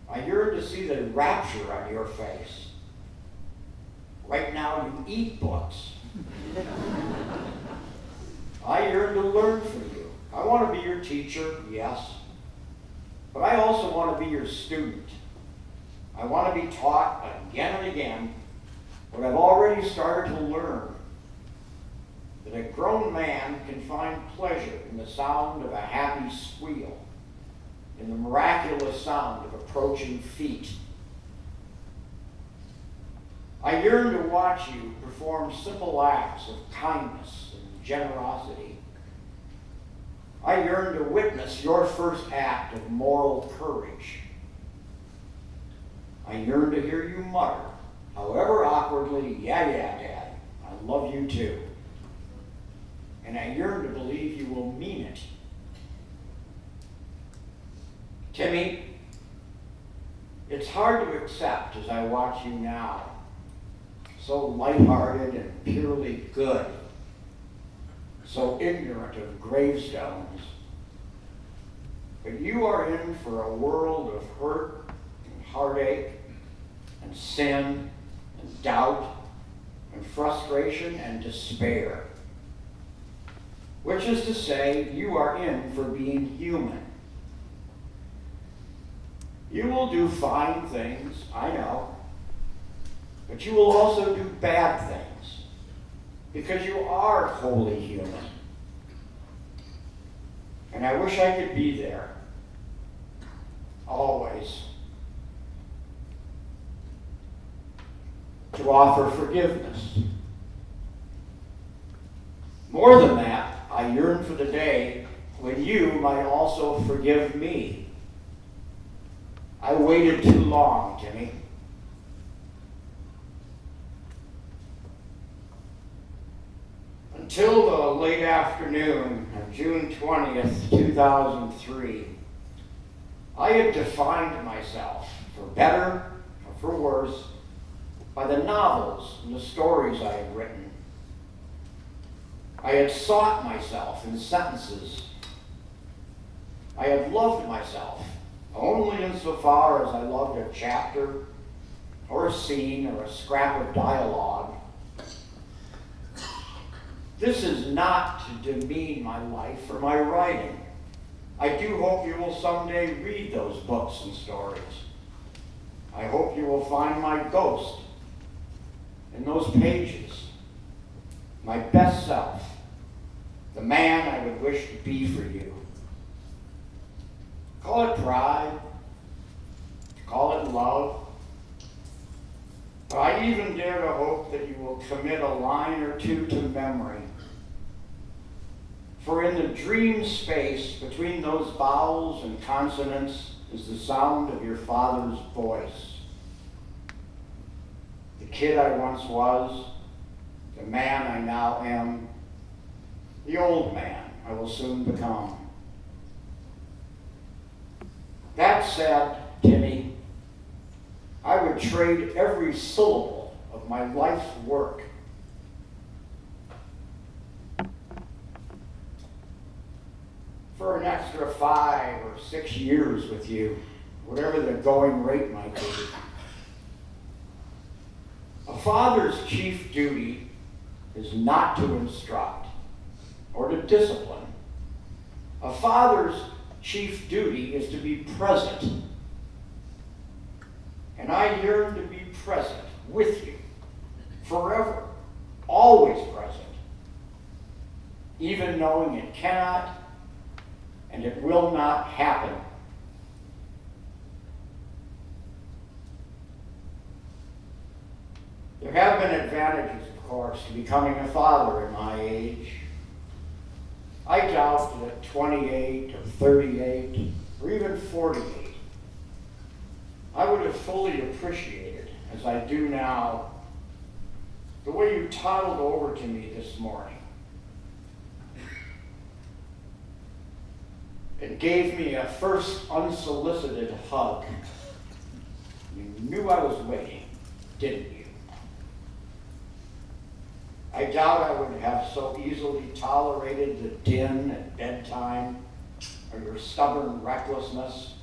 I yearn to see the rapture on your face. Right now you eat books. I yearn to learn from you. I want to be your teacher, yes, but I also want to be your student. I want to be taught again and again what I've already started to learn, that a grown man can find pleasure in the sound of a happy squeal, in the miraculous sound of approaching feet. I yearn to watch you perform simple acts of kindness and generosity. I yearn to witness your first act of moral courage. I yearn to hear you mutter, however awkwardly, yeah, Dad, I love you too. And I yearn to believe you will mean it. Timmy, it's hard to accept as I watch you now, so lighthearted and purely good, so ignorant of gravestones. But you are in for a world of hurt and heartache and sin and doubt and frustration and despair. Which is to say, you are in for being human. You will do fine things, I know, but you will also do bad things, because you are wholly human. And I wish I could be there, always, to offer forgiveness. More than that, I yearn for the day when you might also forgive me. I waited too long, Timmy. Until the late afternoon of June 20th, 2003, I had defined myself, for better or for worse, by the novels and the stories I had written. I had sought myself in sentences. I had loved myself only insofar as I loved a chapter or a scene or a scrap of dialogue. This is not to demean my life or my writing. I do hope you will someday read those books and stories. I hope you will find my ghost in those pages, my best self, the man I would wish to be for you. Call it pride, call it love, but I even dare to hope that you will commit a line or two to memory. For in the dream space between those vowels and consonants is the sound of your father's voice. The kid I once was, the man I now am, the old man I will soon become. That said, Timmy, I would trade every syllable of my life's work for an extra 5 or 6 years with you, whatever the going rate might be. A father's chief duty is not to instruct or to discipline. A father's chief duty is to be present. And I yearn to be present with you, forever, always present, even knowing it cannot and it will not happen. There have been advantages, of course, to becoming a father at my age. I doubt that at 28 or 38 or even 48, I would have fully appreciated, as I do now, the way you toddled over to me this morning. It gave me a first unsolicited hug. You knew I was waiting, didn't you? I doubt I would have so easily tolerated the din at bedtime, or your stubborn recklessness,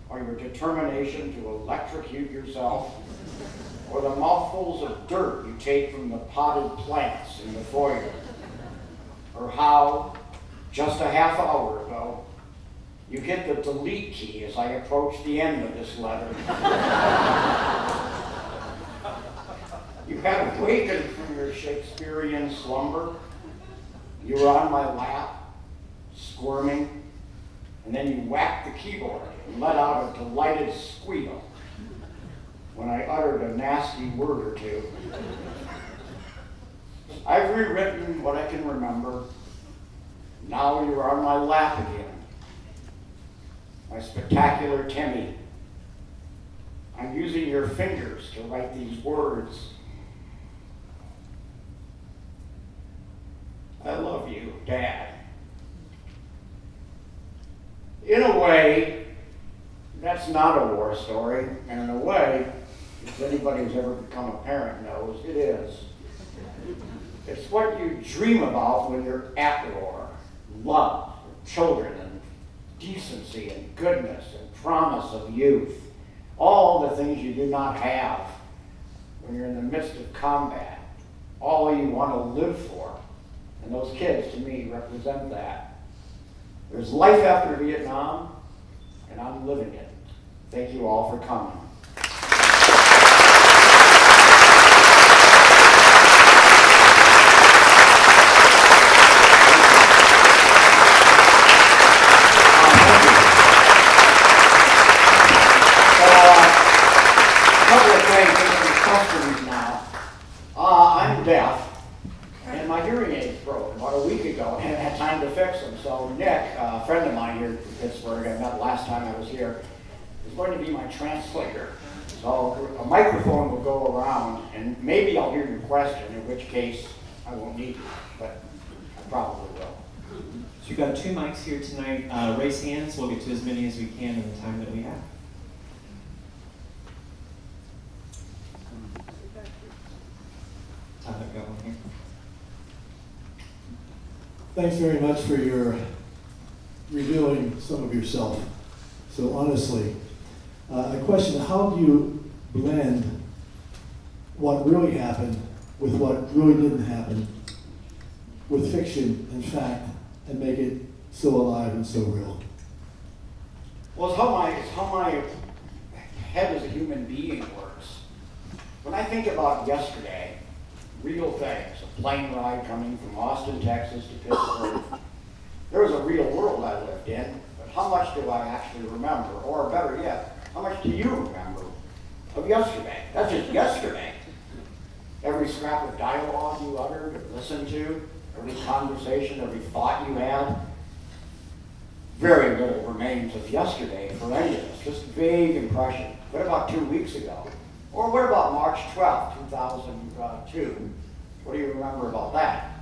or your determination to electrocute yourself, or the mouthfuls of dirt you take from the potted plants in the foyer, or how, just a half hour ago. You hit the delete key as I approach the end of this letter. You had awakened from your Shakespearean slumber. You were on my lap, squirming, and then you whacked the keyboard and let out a delighted squeal when I uttered a nasty word or two. I've rewritten what I can remember. Now you are on my lap again. My spectacular Timmy. I'm using your fingers to write these words. I love you, Dad. In a way, that's not a war story, and in a way, if anybody who's ever become a parent knows, it is. It's what you dream about when you're at war. Love, children, and decency, and goodness, and promise of youth. All the things you do not have when you're in the midst of combat. All you want to live for. And those kids, to me, represent that. There's life after Vietnam, and I'm living it. Thank you all for coming. A couple of things, some questions now. I'm deaf. And my hearing aids broke about a week ago, and I had time to fix them. So Nick, a friend of mine here in Pittsburgh, I met last time I was here, is going to be my translator. So a microphone will go around, and maybe I'll hear your question, in which case I won't need you, but I probably will. So we've got 2 mics here tonight. Raise hands. We'll get to as many as we can in the time that we have. Tyler, got one here. Thanks very much for your revealing some of yourself so honestly. A question, how do you blend what really happened with what really didn't happen with fiction and fact and make it so alive and so real? Well, it's how my head as a human being works. When I think about yesterday, real things, a plane ride coming from Austin, Texas to Pittsburgh, there was a real world I lived in, but how much do I actually remember? Or better yet, how much do you remember of yesterday? That's just yesterday. Every scrap of dialogue you uttered or listened to, every conversation, every thought you had, very little remains of yesterday for any of us, just vague impression. What about 2 weeks ago? Or what about March 12th, 2002? What do you remember about that?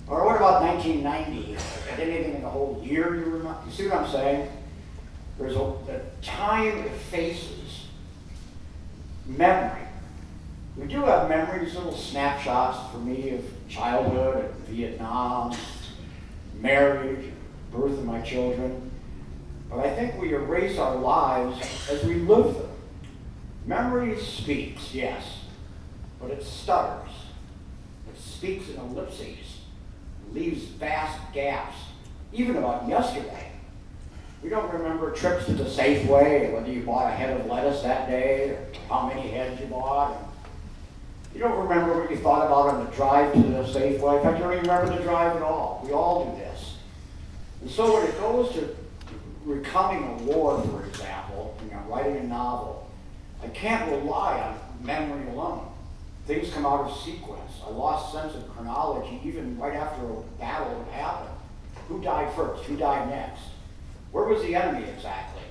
Or what about 1990? Anything in the whole year you remember? You see what I'm saying? There's the time effaces memory. We do have memories, little snapshots for me of childhood, and Vietnam, marriage, birth of my children. But I think we erase our lives as we live them. Memory speaks, yes, but it stutters. It speaks in ellipses, leaves vast gaps, even about yesterday. We don't remember trips to the Safeway, whether you bought a head of lettuce that day, or how many heads you bought. You don't remember what you thought about on the drive to the Safeway. In fact, you don't even remember the drive at all. We all do this. And so when it goes to recounting a war, for example, writing a novel, I can't rely on memory alone. Things come out of sequence. I lost sense of chronology even right after a battle had happened. Who died first? Who died next? Where was the enemy exactly?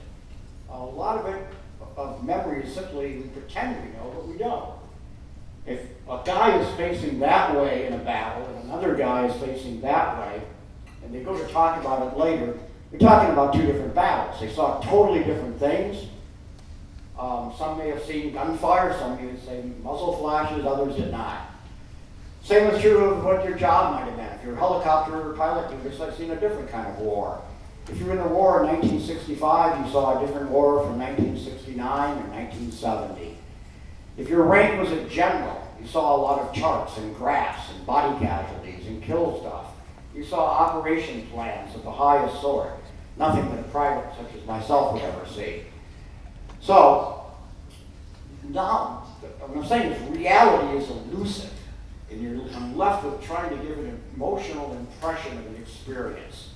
A lot of it, of memory, is simply we pretend we know, but we don't. If a guy is facing that way in a battle and another guy is facing that way, and they go to talk about it later, you're talking about 2 different battles. They saw totally different things. Some may have seen gunfire, some may have seen muzzle flashes, others did not. Same is true of what your job might have been. If you're a helicopter pilot, you've just seen a different kind of war. If you were in the war in 1965, you saw a different war from 1969 or 1970. If your rank was a general, you saw a lot of charts and graphs and body casualties and kill stuff. You saw operation plans of the highest sort, nothing that a private such as myself would ever see. So, now, what I'm saying is reality is elusive, and I'm left with trying to give an emotional impression of an experience.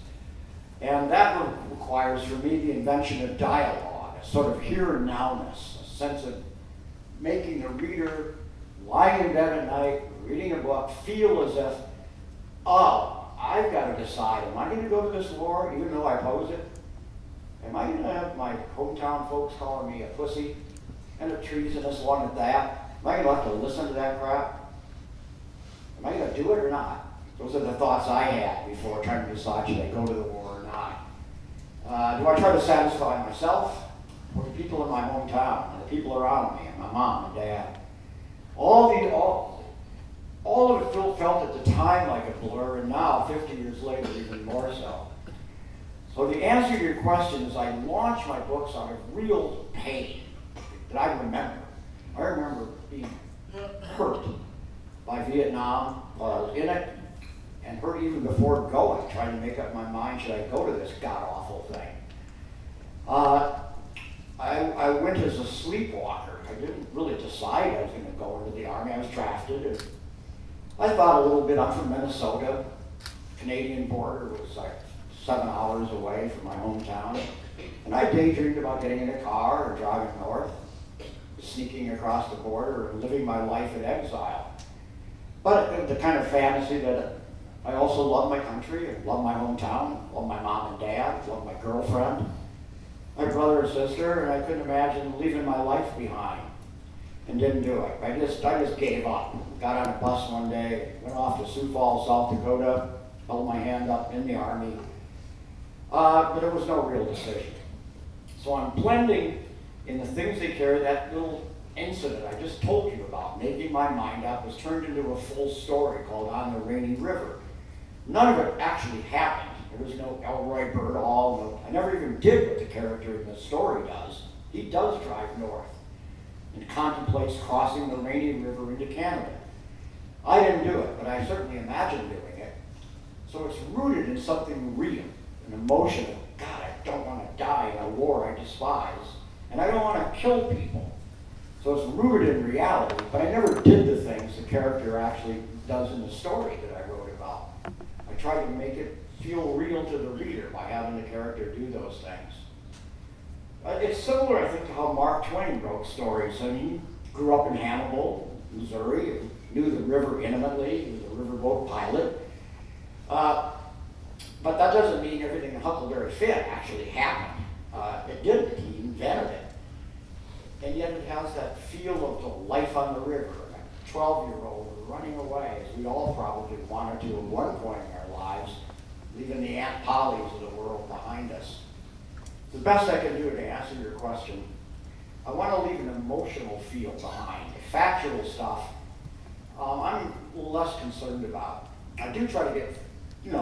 And that requires for me the invention of dialogue, a sort of here and nowness, a sense of making the reader lying in bed at night, reading a book, feel as if, oh, I've got to decide, am I going to go to this war even though I oppose it? Am I going to have my hometown folks calling me a pussy and a treasonous one at that? Am I going to have to listen to that crap? Am I going to do it or not? Those are the thoughts I had before trying to decide should I go to the war or not. Do I try to satisfy myself or the people in my hometown and the people around me and my mom and dad? All of it felt at the time like a blur, and now, 50 years later, even more so. So the answer to your question is I launched my books out of real pain that I remember. I remember being hurt by Vietnam while I was in it, and hurt even before going, trying to make up my mind, should I go to this god-awful thing? I went as a sleepwalker. I didn't really decide I was going to go into the Army. I was drafted. And I thought a little bit. I'm from Minnesota. Canadian border was like 7 hours away from my hometown. And I daydreamed about getting in a car and driving north, sneaking across the border and living my life in exile. But the kind of fantasy that I also love my country, and love my hometown, love my mom and dad, love my girlfriend, my brother and sister, and I couldn't imagine leaving my life behind, and didn't do it. I just gave up. Got on a bus one day, went off to Sioux Falls, South Dakota, held my hand up in the Army, but it was no real decision. So I'm blending in the things they carry. That little incident I just told you about, making my mind up, was turned into a full story called On the Rainy River. None of it actually happened. There was no Elroy Birdall. I never even did what the character in the story does. He does drive north and contemplates crossing the Rainy River into Canada. I didn't do it, but I certainly imagined doing it. So it's rooted in something real, an emotion of, God, I don't want to die in a war I despise, and I don't want to kill people. So it's rooted in reality, but I never did the things the character actually does in the story that I wrote about. I tried to make it feel real to the reader by having the character do those things. It's similar, I think, to how Mark Twain wrote stories. I mean, he grew up in Hannibal, Missouri, and knew the river intimately. He was a riverboat pilot. But that doesn't mean everything in Huckleberry Finn actually happened. It didn't. He invented it. And yet it has that feel of the life on the river, a 12-year-old running away, as we all probably wanted to at one point in our lives, leaving the Aunt Pollys of the world behind us. The best I can do to answer your question, I want to leave an emotional feel behind. The factual stuff, I'm less concerned about. I do try to get,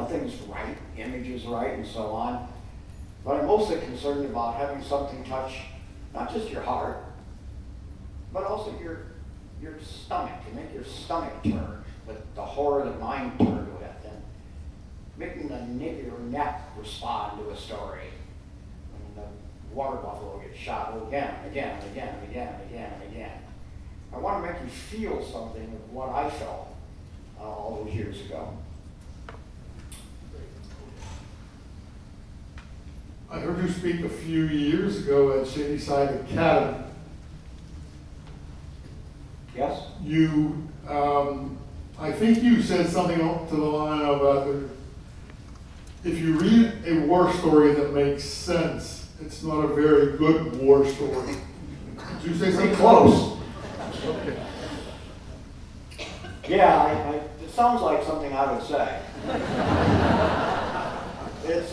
things right, images right, and so on. But I'm mostly concerned about having something touch not just your heart, but also your stomach, to make your stomach turn, the horror that mine turned with, and making your neck respond to a story. When the water buffalo gets shot again and again and again and again and again and again. I want to make you feel something of what I felt all those years ago. I heard you speak a few years ago at Shadyside Academy. Yes? You, I think you said something to the line of, if you read a war story that makes sense, it's not a very good war story. Did you say something? Pretty close. Okay. Yeah, it sounds like something I would say. It's,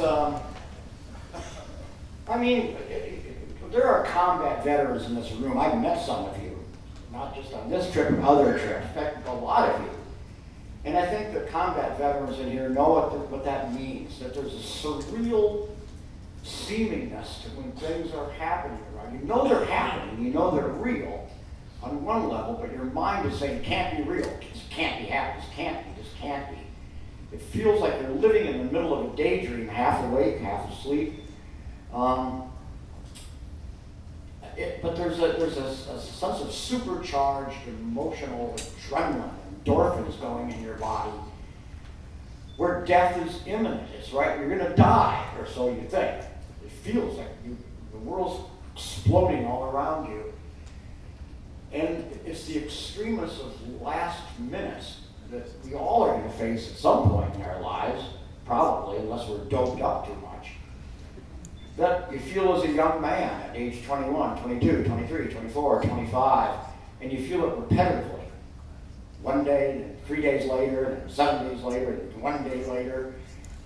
there are combat veterans in this room. I've met some of you, not just on this trip, but other trips. In fact, a lot of you. And I think the combat veterans in here know what that means, that there's a surreal seemingness to when things are happening around you. You know they're happening, you know they're real on one level, but your mind is saying, can't be real, this can't be happening, this can't be. It feels like you're living in the middle of a daydream, half awake, half asleep. But there's a sense of supercharged emotional adrenaline, endorphins going in your body, where death is imminent. It's right, you're going to die, or so you think. It feels like the world's exploding all around you. And it's the extremis of last minutes that we all are going to face at some point in our lives, probably, unless we're doped up too much, that you feel as a young man at age 21, 22, 23, 24, 25, and you feel it repetitively. One day, then 3 days later, then 7 days later, then 1 day later,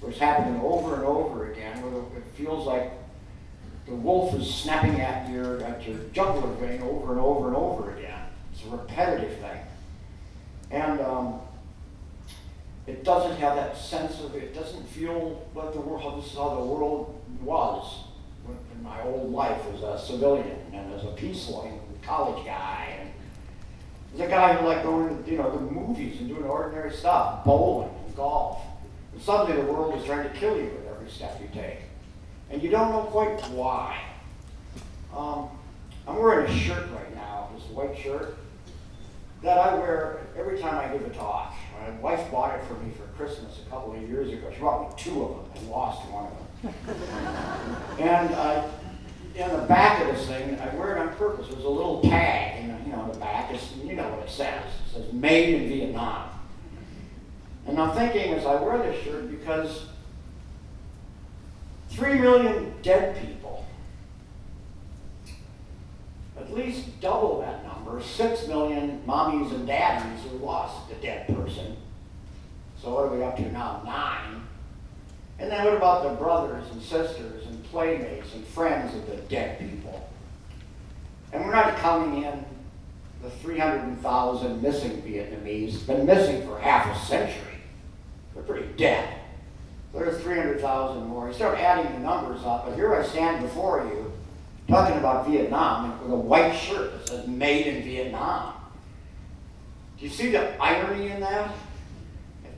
where it's happening over and over again, where it feels like the wolf is snapping at your jugular vein over and over and over again. It's a repetitive thing. And it doesn't have that sense of, it doesn't feel like the world, this is how the world was in my old life as a civilian and as a peace-loving college guy. And as a guy who liked going to the movies and doing ordinary stuff, bowling and golf. And suddenly the world is trying to kill you with every step you take. And you don't know quite why. I'm wearing a shirt right now, this white shirt, that I wear every time I give a talk. My wife bought it for me for Christmas a couple of years ago. She brought me 2 of them and lost one of them. And in the back of this thing, I wear it on purpose. There's a little tag in the back. You know what it says. It says, "Made in Vietnam." And I'm thinking as I wear this shirt, because 3 million dead people, at least double that number, 6 million mommies and daddies who lost a dead person. So what are we up to now? 9. And then what about the brothers and sisters and playmates and friends of the dead people? And we're not counting in the 300,000 missing Vietnamese, been missing for half a century. They're pretty dead. There's 300,000 more. You start adding the numbers up, but here I stand before you talking about Vietnam with a white shirt that says "Made in Vietnam." Do you see the irony in that?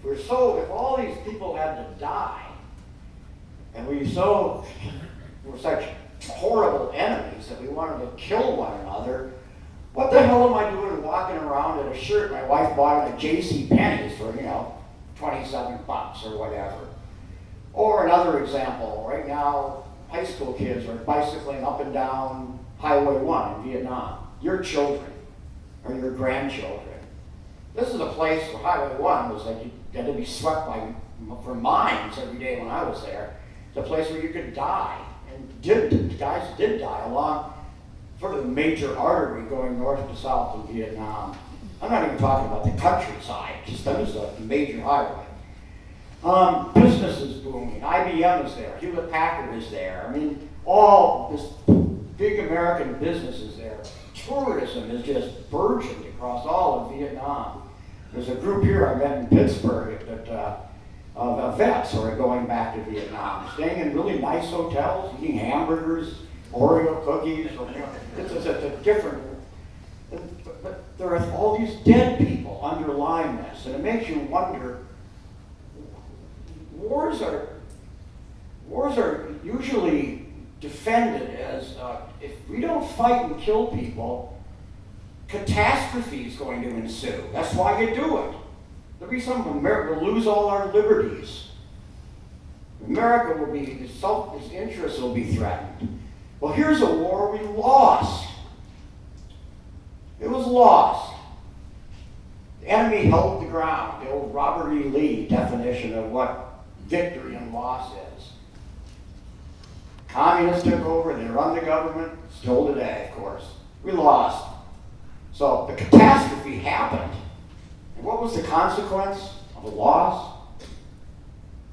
If all these people had to die, and we're such horrible enemies that we wanted to kill one another, what the hell am I doing walking around in a shirt my wife bought at J.C. Penney's for, $27 or whatever? Or another example, right now, high school kids are bicycling up and down Highway 1 in Vietnam. Your children or your grandchildren. This is a place where Highway 1 was like you had to be swept for mines every day when I was there. It's a place where you could die, and guys did die along sort of the major artery going north to south in Vietnam. I'm not even talking about the countryside, just that was a major highway. Business is booming. IBM is there. Hewlett Packard is there. I mean, all this big American business is there. Tourism is just burgeoned across all of Vietnam. There's a group here I met in Pittsburgh of vets who are going back to Vietnam, staying in really nice hotels, eating hamburgers, Oreo cookies. It's a different. But there are all these dead people underlying this, and it makes you wonder. Wars are usually defended as if we don't fight and kill people, catastrophe is going to ensue. That's why you do it. There'll be some America will lose all our liberties. America will be, its interests will be threatened. Well, here's a war we lost. It was lost. The enemy held the ground. The old Robert E. Lee definition of what victory and loss is. Communists took over, they run the government, still today, of course. We lost. So the catastrophe happened. And what was the consequence of the loss?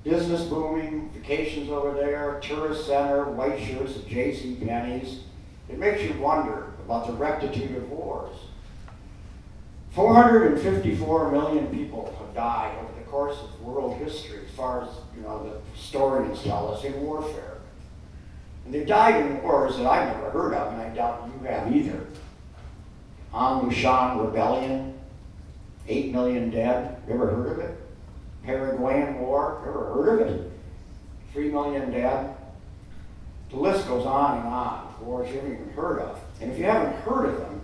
Business booming, vacations over there, tourist center, white shirts at J.C. Penney's. It makes you wonder about the rectitude of wars. 454 million people have died over the course of world history, as far as the historians tell us, in warfare. And they died in wars that I've never heard of, and I doubt you have either. An Lushan Rebellion, 8 million dead. You ever heard of it? Paraguayan War, ever heard of it? 3 million dead. The list goes on and on, wars you haven't even heard of. And if you haven't heard of them,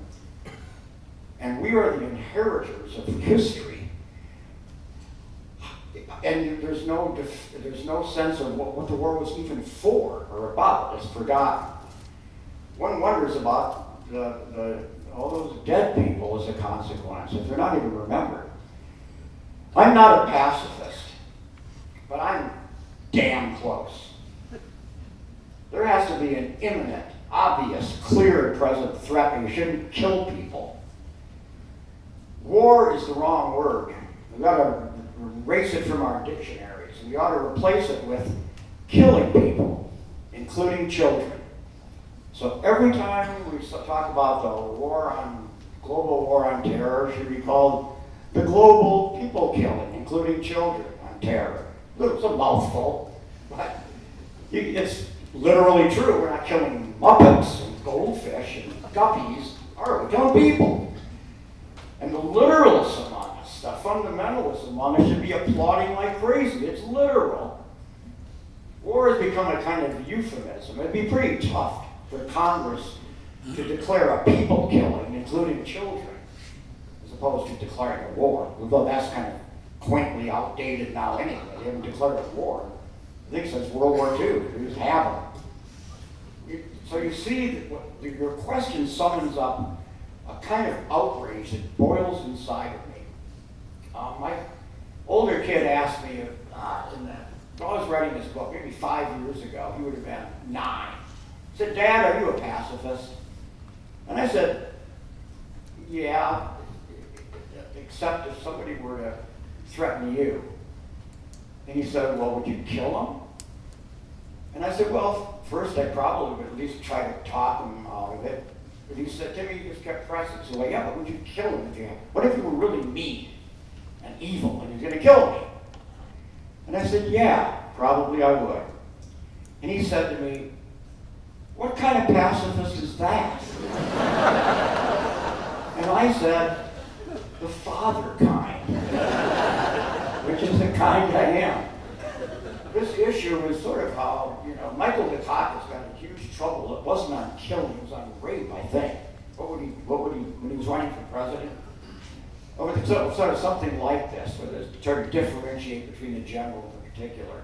and we are the inheritors of history, and there's no sense of what the war was even for or about. It's forgotten. One wonders about all those dead people as a consequence, if they're not even remembered. I'm not a pacifist, but I'm damn close. There has to be an imminent, obvious, clear and present threat, and you shouldn't kill people. War is the wrong word. We ought to erase it from our dictionaries. We ought to replace it with killing people, including children. So every time we talk about the global war on terror, it should be called the global people killing, including children, on terror. It's a mouthful, but it's literally true. We're not killing muppets and goldfish and guppies, are we? We're killing people. And the literalists among us, the fundamentalists among us should be applauding like crazy. It's literal. War has become a kind of euphemism. It'd be pretty tough for Congress to declare a people killing, including children, as opposed to declaring a war. Although that's kind of quaintly outdated now anyway. They haven't declared a war, I think, since World War II. They just have them. So you see that your question summons up a kind of outrage that boils inside of me. My older kid asked me, when I was writing this book, maybe 5 years ago, he would have been 9. He said, "Dad, are you a pacifist?" And I said, "Yeah, except if somebody were to threaten you." And he said, "Well, would you kill them?" And I said, "Well, first I probably would at least try to talk them out of it." But he said, "Timmy," he just kept pressing. So, "Well, yeah, but would you kill him if you had? What if you were really mean and evil and you're going to kill me?" And I said, "Yeah, probably I would." And he said to me, "What kind of pacifist is that?" And I said, "The father kind," which is the kind I am. This issue is sort of how, Michael Dukakis got in huge trouble. It wasn't on killing, it was on rape, I think. What would he, when he was running for president? Sort of something like this, where they trying to differentiate between the general and the particular.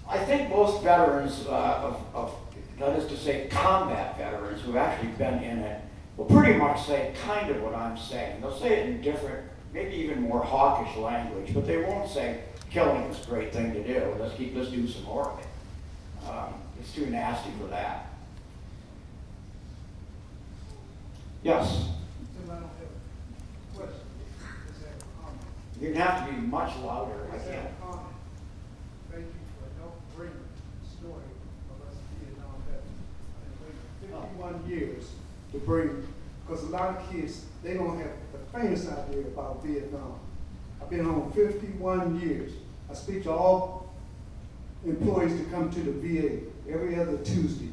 I think most veterans that is to say combat veterans who've actually been in it, will pretty much say kind of what I'm saying. They'll say it in different, maybe even more hawkish language, but they won't say killing is a great thing to do. Let's do some more of it. It's too nasty for that. Yes? I don't have a question. Is that a comment? You're gonna have to be much louder. I Is that can't. a comment? Thank you for helping bring the story of us Vietnam veterans. I've been waiting 51 years to bring, because a lot of kids, they don't have the faintest idea about Vietnam. I've been home 51 years. I speak to all employees to come to the VA every other Tuesday.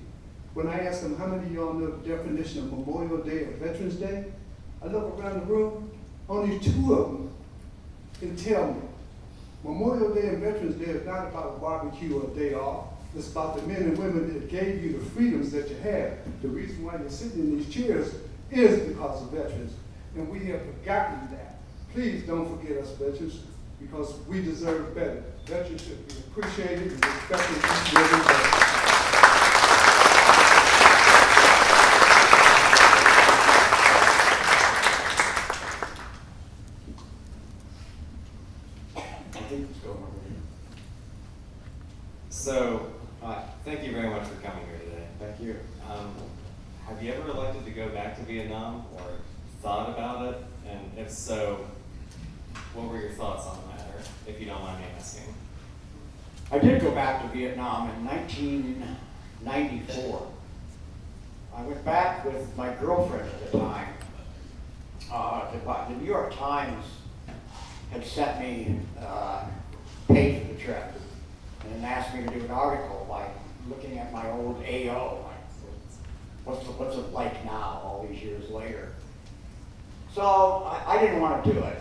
When I ask them how many of y'all know the definition of Memorial Day or Veterans Day, I look around the room, only 2 of them can tell me. Memorial Day and Veterans Day is not about a barbecue or a day off. It's about the men and women that gave you the freedoms that you have. The reason why you're sitting in these chairs is because of veterans. And we have forgotten that. Please don't forget us veterans, because we deserve better. Veterans should be appreciated and respected each and every day. So, thank you very much for coming here today. Thank you. Have you ever elected to go back to Vietnam or thought about it? And if so, what were your thoughts on the matter, if you don't mind me asking? I did go back to Vietnam in 1994. I went back with my girlfriend at the time. The New York Times had sent me, paid for the trip, and asked me to do an article by looking at my old AO. What's it like now, all these years later? So I didn't want to do it.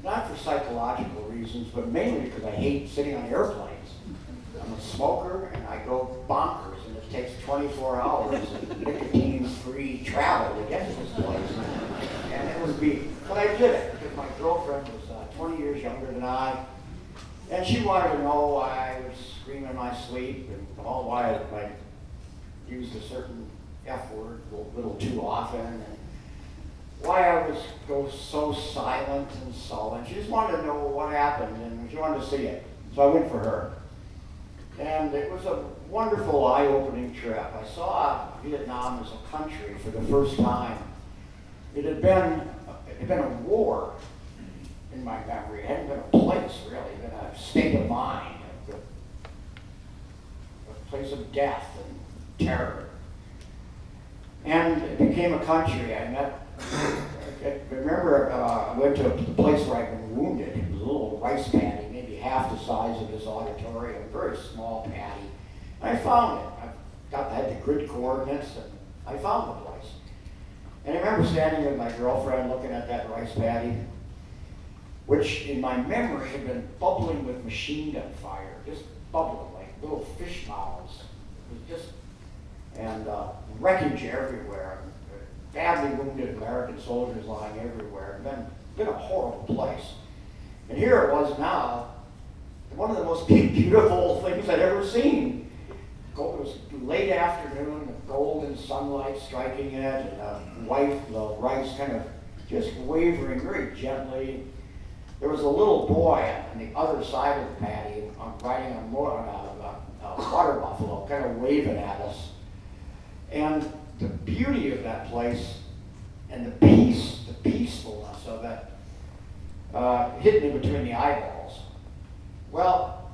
not for psychological reasons, but mainly because I hate sitting on airplanes. I'm a smoker and I go bonkers, and it takes 24 hours of nicotine-free travel to get to this place. And it would be, but I did it because my girlfriend was 20 years younger than I, and she wanted to know why I would scream in my sleep and why I used a certain F word a little too often, and why I was so silent and sullen. She just wanted to know what happened, and she wanted to see it. So I went for her. And it was a wonderful, eye-opening trip. I saw Vietnam as a country for the first time. It had been a war in my memory. It hadn't been a place, really. It had been a state of mind, a place of death and terror. And it became a country. I remember I went to the place where I'd been wounded. It was a little rice paddy, maybe half the size of this auditorium, a very small paddy. And I found it. I had the grid coordinates, and I found the place. And I remember standing with my girlfriend looking at that rice paddy, which in my memory had been bubbling with machine gun fire, just bubbling like little fish mouths. It was just, and wreckage everywhere. Badly wounded American soldiers lying everywhere. It's been a horrible place. And here it was now, one of the most beautiful things I'd ever seen. It was late afternoon, the golden sunlight striking it, and the rice kind of just wavering very gently. There was a little boy on the other side of the paddy riding a water buffalo, kind of waving at us. And the beauty of that place and the peacefulness of it hit me between the eyeballs. Well,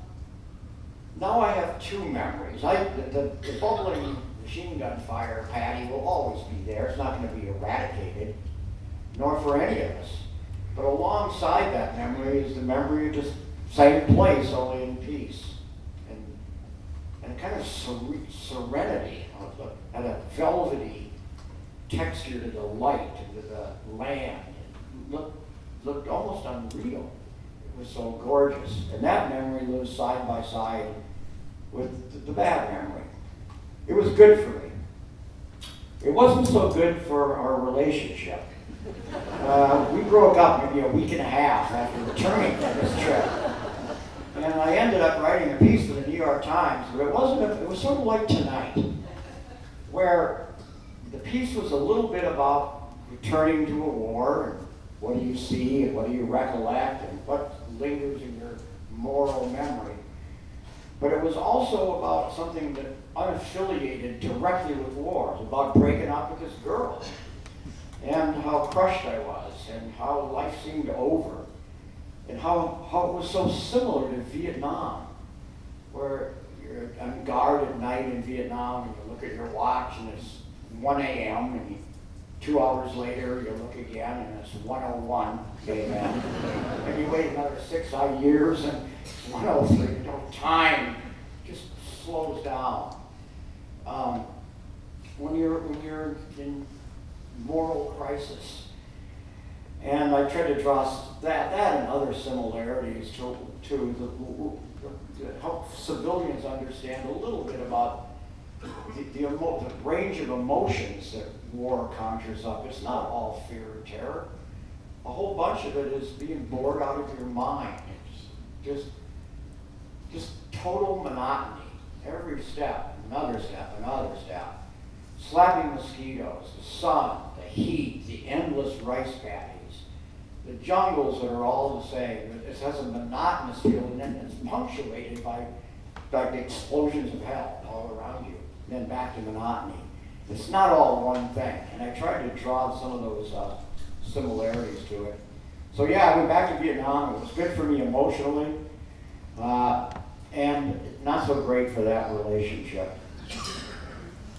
now I have two memories. The bubbling machine gun fire paddy will always be there. It's not going to be eradicated, nor for any of us. But alongside that memory is the memory of just same place, only in peace. And kind of serenity, and a velvety texture to the light and to the land. It looked almost unreal. It was so gorgeous. And that memory lives side by side with the bad memory. It was good for me. It wasn't so good for our relationship. We broke up maybe a week and a half after returning from this trip. And I ended up writing a piece for the New York Times, but it was sort of like Tonight, where the piece was a little bit about returning to a war, and what do you see, and what do you recollect, and what lingers in your moral memory. But it was also about something that unaffiliated directly with war. It was about breaking up with this girl, and how crushed I was, and how life seemed over, and how it was so similar to Vietnam, where you're on guard at night in Vietnam, and you look at your watch, and it's 1 a.m., and 2 hours later, you look again, and it's 1:01 a.m., and you wait another 6 years, and it's 1:03. Time just slows down. When you're in moral crisis. And I tried to draw that and other similarities to help civilians understand a little bit about the range of emotions that war conjures up. It's not all fear and terror. A whole bunch of it is being bored out of your mind. It's just total monotony. Every step, another step, another step. Slapping mosquitoes, the sun, the heat, the endless rice paddies, the jungles that are all the same. It has a monotonous feeling, and it's punctuated by the explosions of hell all around you, and then back to monotony. It's not all one thing, and I tried to draw some of those similarities to it. So yeah, I went back to Vietnam. It was good for me emotionally, and not so great for that relationship.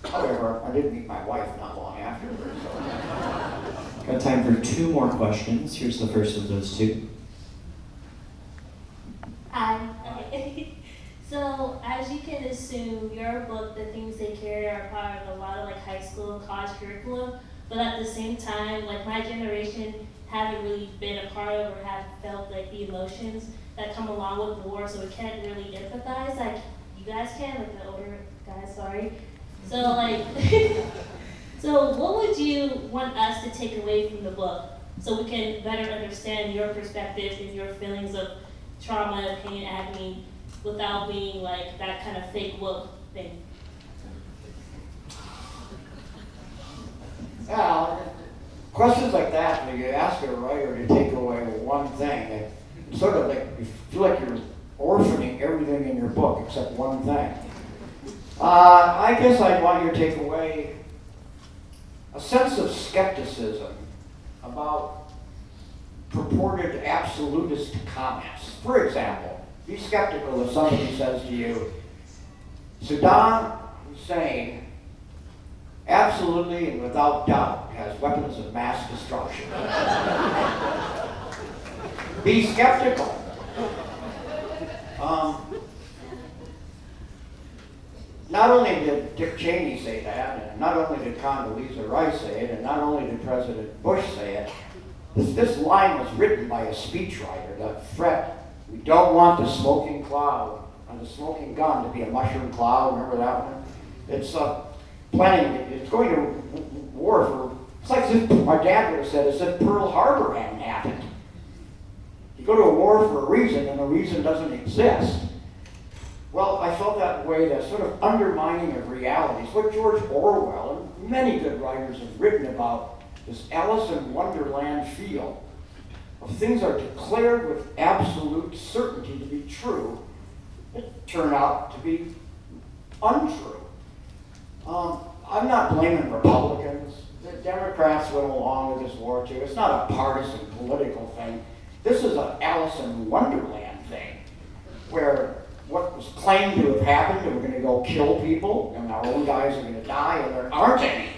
However, I did meet my wife not long after. So. Got time for 2 more questions. Here's the first of those 2. Hi. So, as you can assume, your book, the things they carry, are part of a lot of like high school and college curriculum. But at the same time, like my generation haven't really been a part of or have felt like the emotions that come along with war, so we can't really empathize like you guys can, like the older guys, sorry. So like, so what would you want us to take away from the book so we can better understand your perspectives and your feelings of trauma, pain, agony, without being like that kind of fake woke thing? Yeah, questions like that, when you ask a writer to take away one thing, it's sort of like you feel like you're orphaning everything in your book except one thing. I guess I'd want you to take away a sense of skepticism about purported absolutist comments. For example, be skeptical if somebody says to you, Saddam Hussein absolutely and without doubt has weapons of mass destruction. Be skeptical. Not only did Dick Cheney say that, and not only did Condoleezza Rice say it, and not only did President Bush say it, this line was written by a speechwriter, the threat, we don't want the smoking cloud, and the smoking gun to be a mushroom cloud, remember that one? It's planning, it's going to war for, it's like as if my dad would have said, as if Pearl Harbor hadn't happened. You go to a war for a reason, and the reason doesn't exist. Well, I felt that way, that sort of undermining of realities, what George Orwell and many good writers have written about, this Alice in Wonderland feel of things are declared with absolute certainty to be true, that turn out to be untrue. I'm not blaming Republicans. The Democrats went along with this war too. It's not a partisan political thing. This is an Alice in Wonderland thing, where what was claimed to have happened, and we're going to go kill people, and our own guys are going to die, and there aren't any.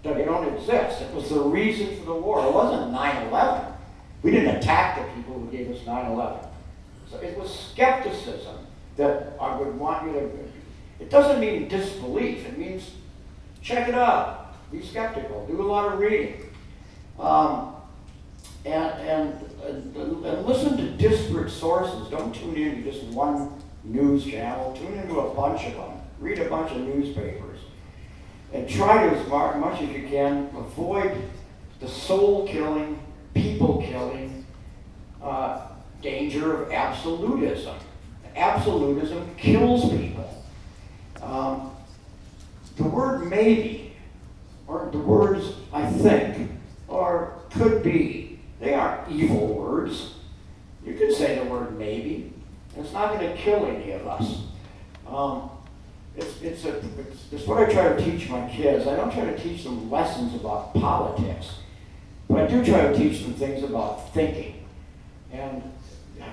That they don't exist. It was the reason for the war. It wasn't 9/11. We didn't attack the people who gave us 9/11. So it was skepticism that I would want you to. It doesn't mean disbelief. It means check it out. Be skeptical. Do a lot of reading. And listen to disparate sources. Don't tune in to just one news channel. Tune into a bunch of them. Read a bunch of newspapers. And try to, as much as you can, avoid the soul-killing, people-killing danger of absolutism. Absolutism kills people. The word maybe, or the words I think, or could be, they aren't evil words. You could say the word maybe. It's not going to kill any of us. It's what I try to teach my kids. I don't try to teach them lessons about politics, but I do try to teach them things about thinking and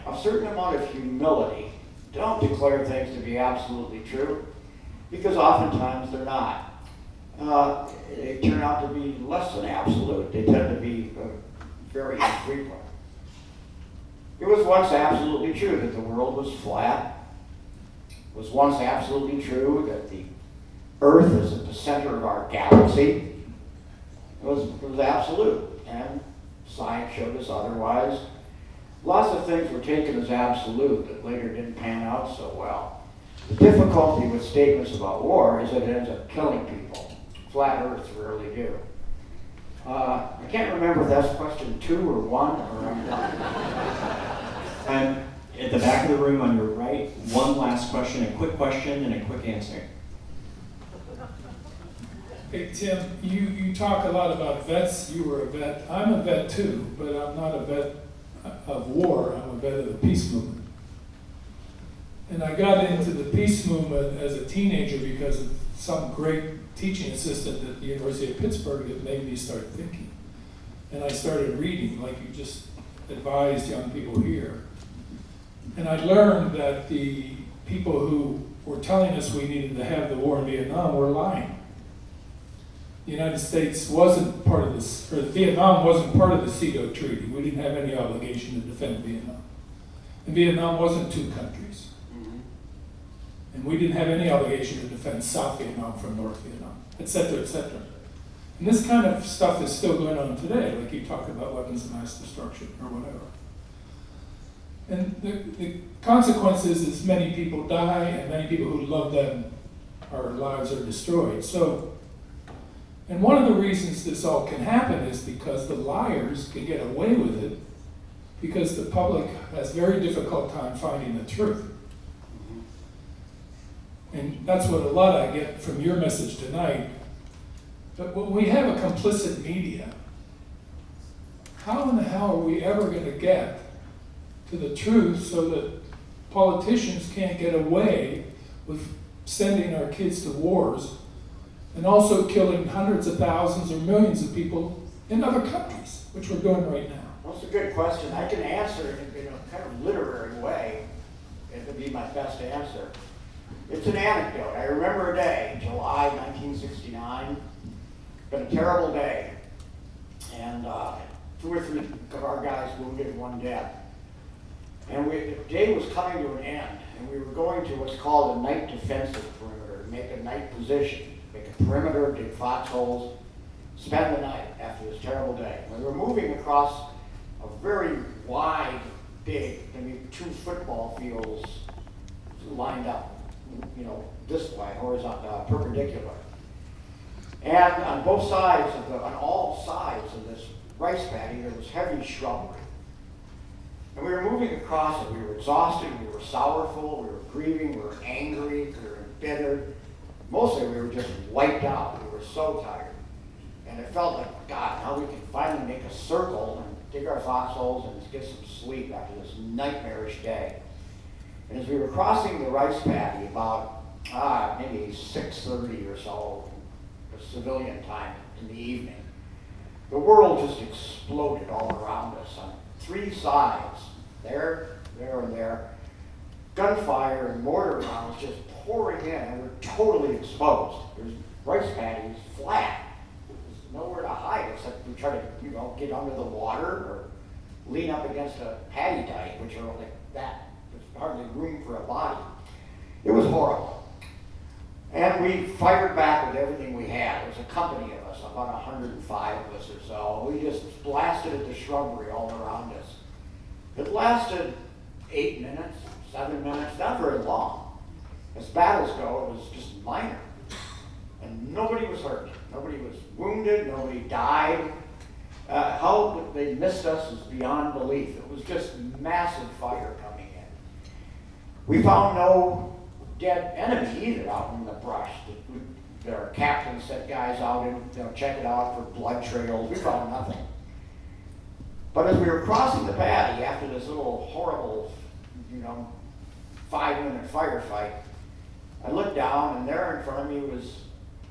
a certain amount of humility. Don't declare things to be absolutely true, because oftentimes they're not. They turn out to be less than absolute. They tend to be very infrequent. It was once absolutely true that the world was flat. It was once absolutely true that the Earth is at the center of our galaxy. It was absolute, and science showed us otherwise. Lots of things were taken as absolute that later didn't pan out so well. The difficulty with statements about war is that it ends up killing people. Flat Earths rarely do. I can't remember if that's question 2 or 1 or And at the back of the room on your right, one last question, a quick question and a quick answer. Hey, Tim, you talk a lot about vets. You were a vet. I'm a vet too, but I'm not a vet of war. I'm a vet of the peace movement. And I got into the peace movement as a teenager because of some great teaching assistant at the University of Pittsburgh that made me start thinking. And I started reading, like you just advised young people here. And I learned that the people who were telling us we needed to have the war in Vietnam were lying. The United States wasn't part of this, or Vietnam wasn't part of the CEDAW Treaty. We didn't have any obligation to defend Vietnam. And Vietnam wasn't 2 countries. And we didn't have any obligation to defend South Vietnam from North Vietnam, et cetera, et cetera. And this kind of stuff is still going on today, like you talk about weapons of mass destruction or whatever. And the consequences is many people die and many people who love them, our lives are destroyed. So, and one of the reasons this all can happen is because the liars can get away with it because the public has very difficult time finding the truth. And that's what a lot I get from your message tonight. But when we have a complicit media, how in the hell are we ever going to get to the truth so that politicians can't get away with sending our kids to wars and also killing hundreds of thousands or millions of people in other countries, which we're doing right now? Well, that's a good question. I can answer it in a kind of literary way. It would be my best answer. It's an anecdote. I remember a day, July 1969. It's been a terrible day. And 2 or 3 of our guys wounded and 1 dead. And the day was coming to an end, and we were going to what's called a night defensive perimeter, make a night position, make a perimeter, dig foxholes, spend the night after this terrible day. And we were moving across a very wide, big, maybe 2 football fields lined up, this way, horizontal, perpendicular. And on both sides on all sides of this rice paddy, there was heavy shrubbery. And we were moving across it. We were exhausted, we were sorrowful, we were grieving, we were angry, we were embittered. Mostly we were just wiped out. We were so tired. And it felt like, God, now we can finally make a circle and dig our foxholes and get some sleep after this nightmarish day. And as we were crossing the rice paddy about maybe 6:30 or so, civilian time in the evening, the world just exploded all around us on 3 sides, there, and there. Gunfire and mortar rounds just pouring in, and we're totally exposed. There's rice paddies flat. There's nowhere to hide except we try to, get under the water or lean up against a paddy dike, which are like that. There's hardly room for a body. It was horrible. And we fired back with everything we had. There was a company of us, about 105 of us or so. We just blasted at the shrubbery all around us. It lasted 8 minutes, 7 minutes, not very long. As battles go, it was just minor. And nobody was hurt. Nobody was wounded. Nobody died. How they missed us is beyond belief. It was just massive fire coming in. We found no dead enemy either out in the brush. Their captain sent guys out and check it out for blood trails. We found nothing. But as we were crossing the paddy after this little horrible, 5-minute firefight, I looked down and there in front of me was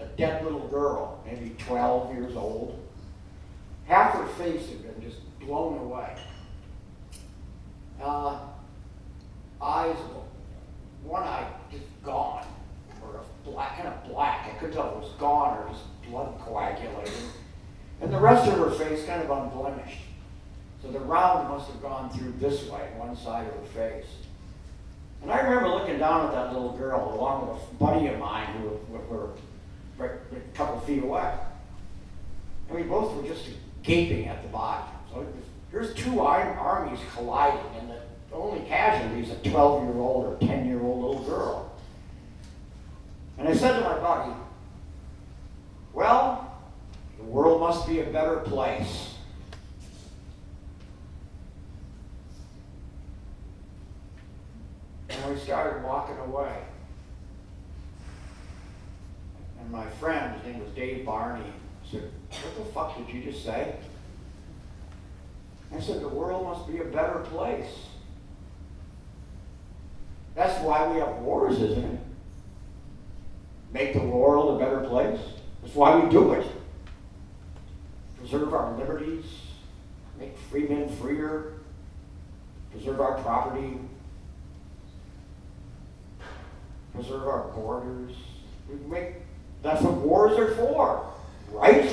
a dead little girl, maybe 12 years old. Half her face had been just blown away. Eyes, one eye just gone, or kind of black. I couldn't tell if it was gone or just blood coagulated. And the rest of her face kind of unblemished. So the round must have gone through this way, one side of her face. And I remember looking down at that little girl along with a buddy of mine who were a couple feet away. And we both were just gaping at the body. So here's 2 armies colliding, and the only casualty is a 12-year-old or 10-year-old little girl. And I said to my buddy, well, the world must be a better place. And we started walking away. And my friend, his name was Dave Barney, said, what the fuck did you just say? I said, the world must be a better place. That's why we have wars, isn't it? Make the world a better place. That's why we do it. Preserve our liberties, make free men freer, preserve our property, preserve our borders. That's what wars are for, right?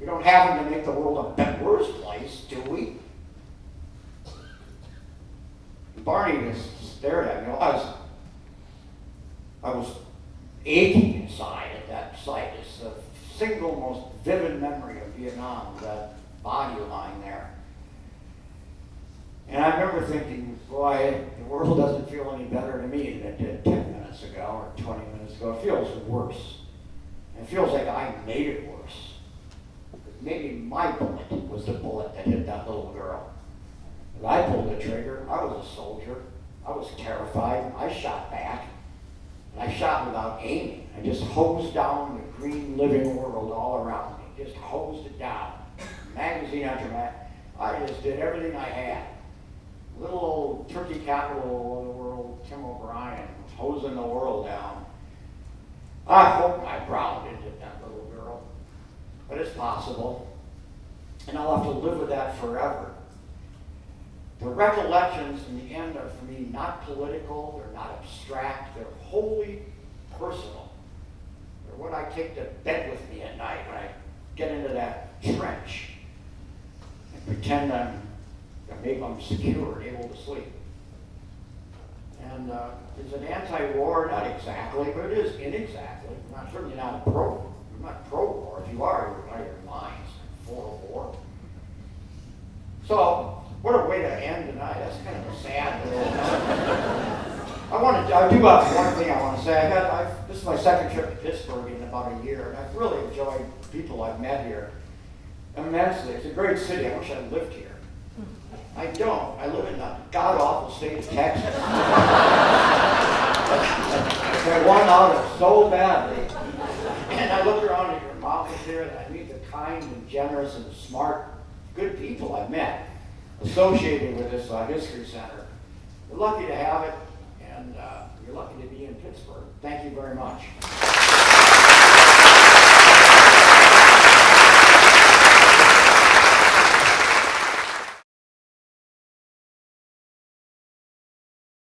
We don't have them to make the world a worse place, do we? Barney just stared at me. I was aching inside at that sight. It's single most vivid memory of Vietnam, that body line there. And I remember thinking, boy, the world doesn't feel any better to me than it did 10 minutes ago or 20 minutes ago. It feels worse. It feels like I made it worse. Maybe my bullet was the bullet that hit that little girl. But I pulled the trigger. I was a soldier. I was terrified. I shot back. And I shot without aiming. I just hosed down the green living world all around me. Just hosed it down. Magazine after magazine. I just did everything I had. Little old turkey capital of the world, Tim O'Brien, hosing the world down. I hope my brow didn't hit that little girl. But it's possible. And I'll have to live with that forever. The recollections in the end are for me not political, they're not abstract, they're wholly personal. They're what I take to bed with me at night when I get into that trench and pretend maybe I'm secure and able to sleep. And is it anti-war? Not exactly, but it is inexactly. I'm certainly not pro. I'm not pro-war. If you are, you're out of your minds for war. So, what a way to end tonight. That's kind of a sad little I do have one thing I want to say. This is my second trip to Pittsburgh in about a year, and I've really enjoyed people I've met here immensely. It's a great city. I wish I lived here. I don't. I live in the god-awful state of Texas. I want out of so badly. And I look around at your mountains here, and I meet the kind and generous and smart, good people I've met associated with this history center. We're lucky to have it, and you're lucky to be in Pittsburgh. Thank you very much.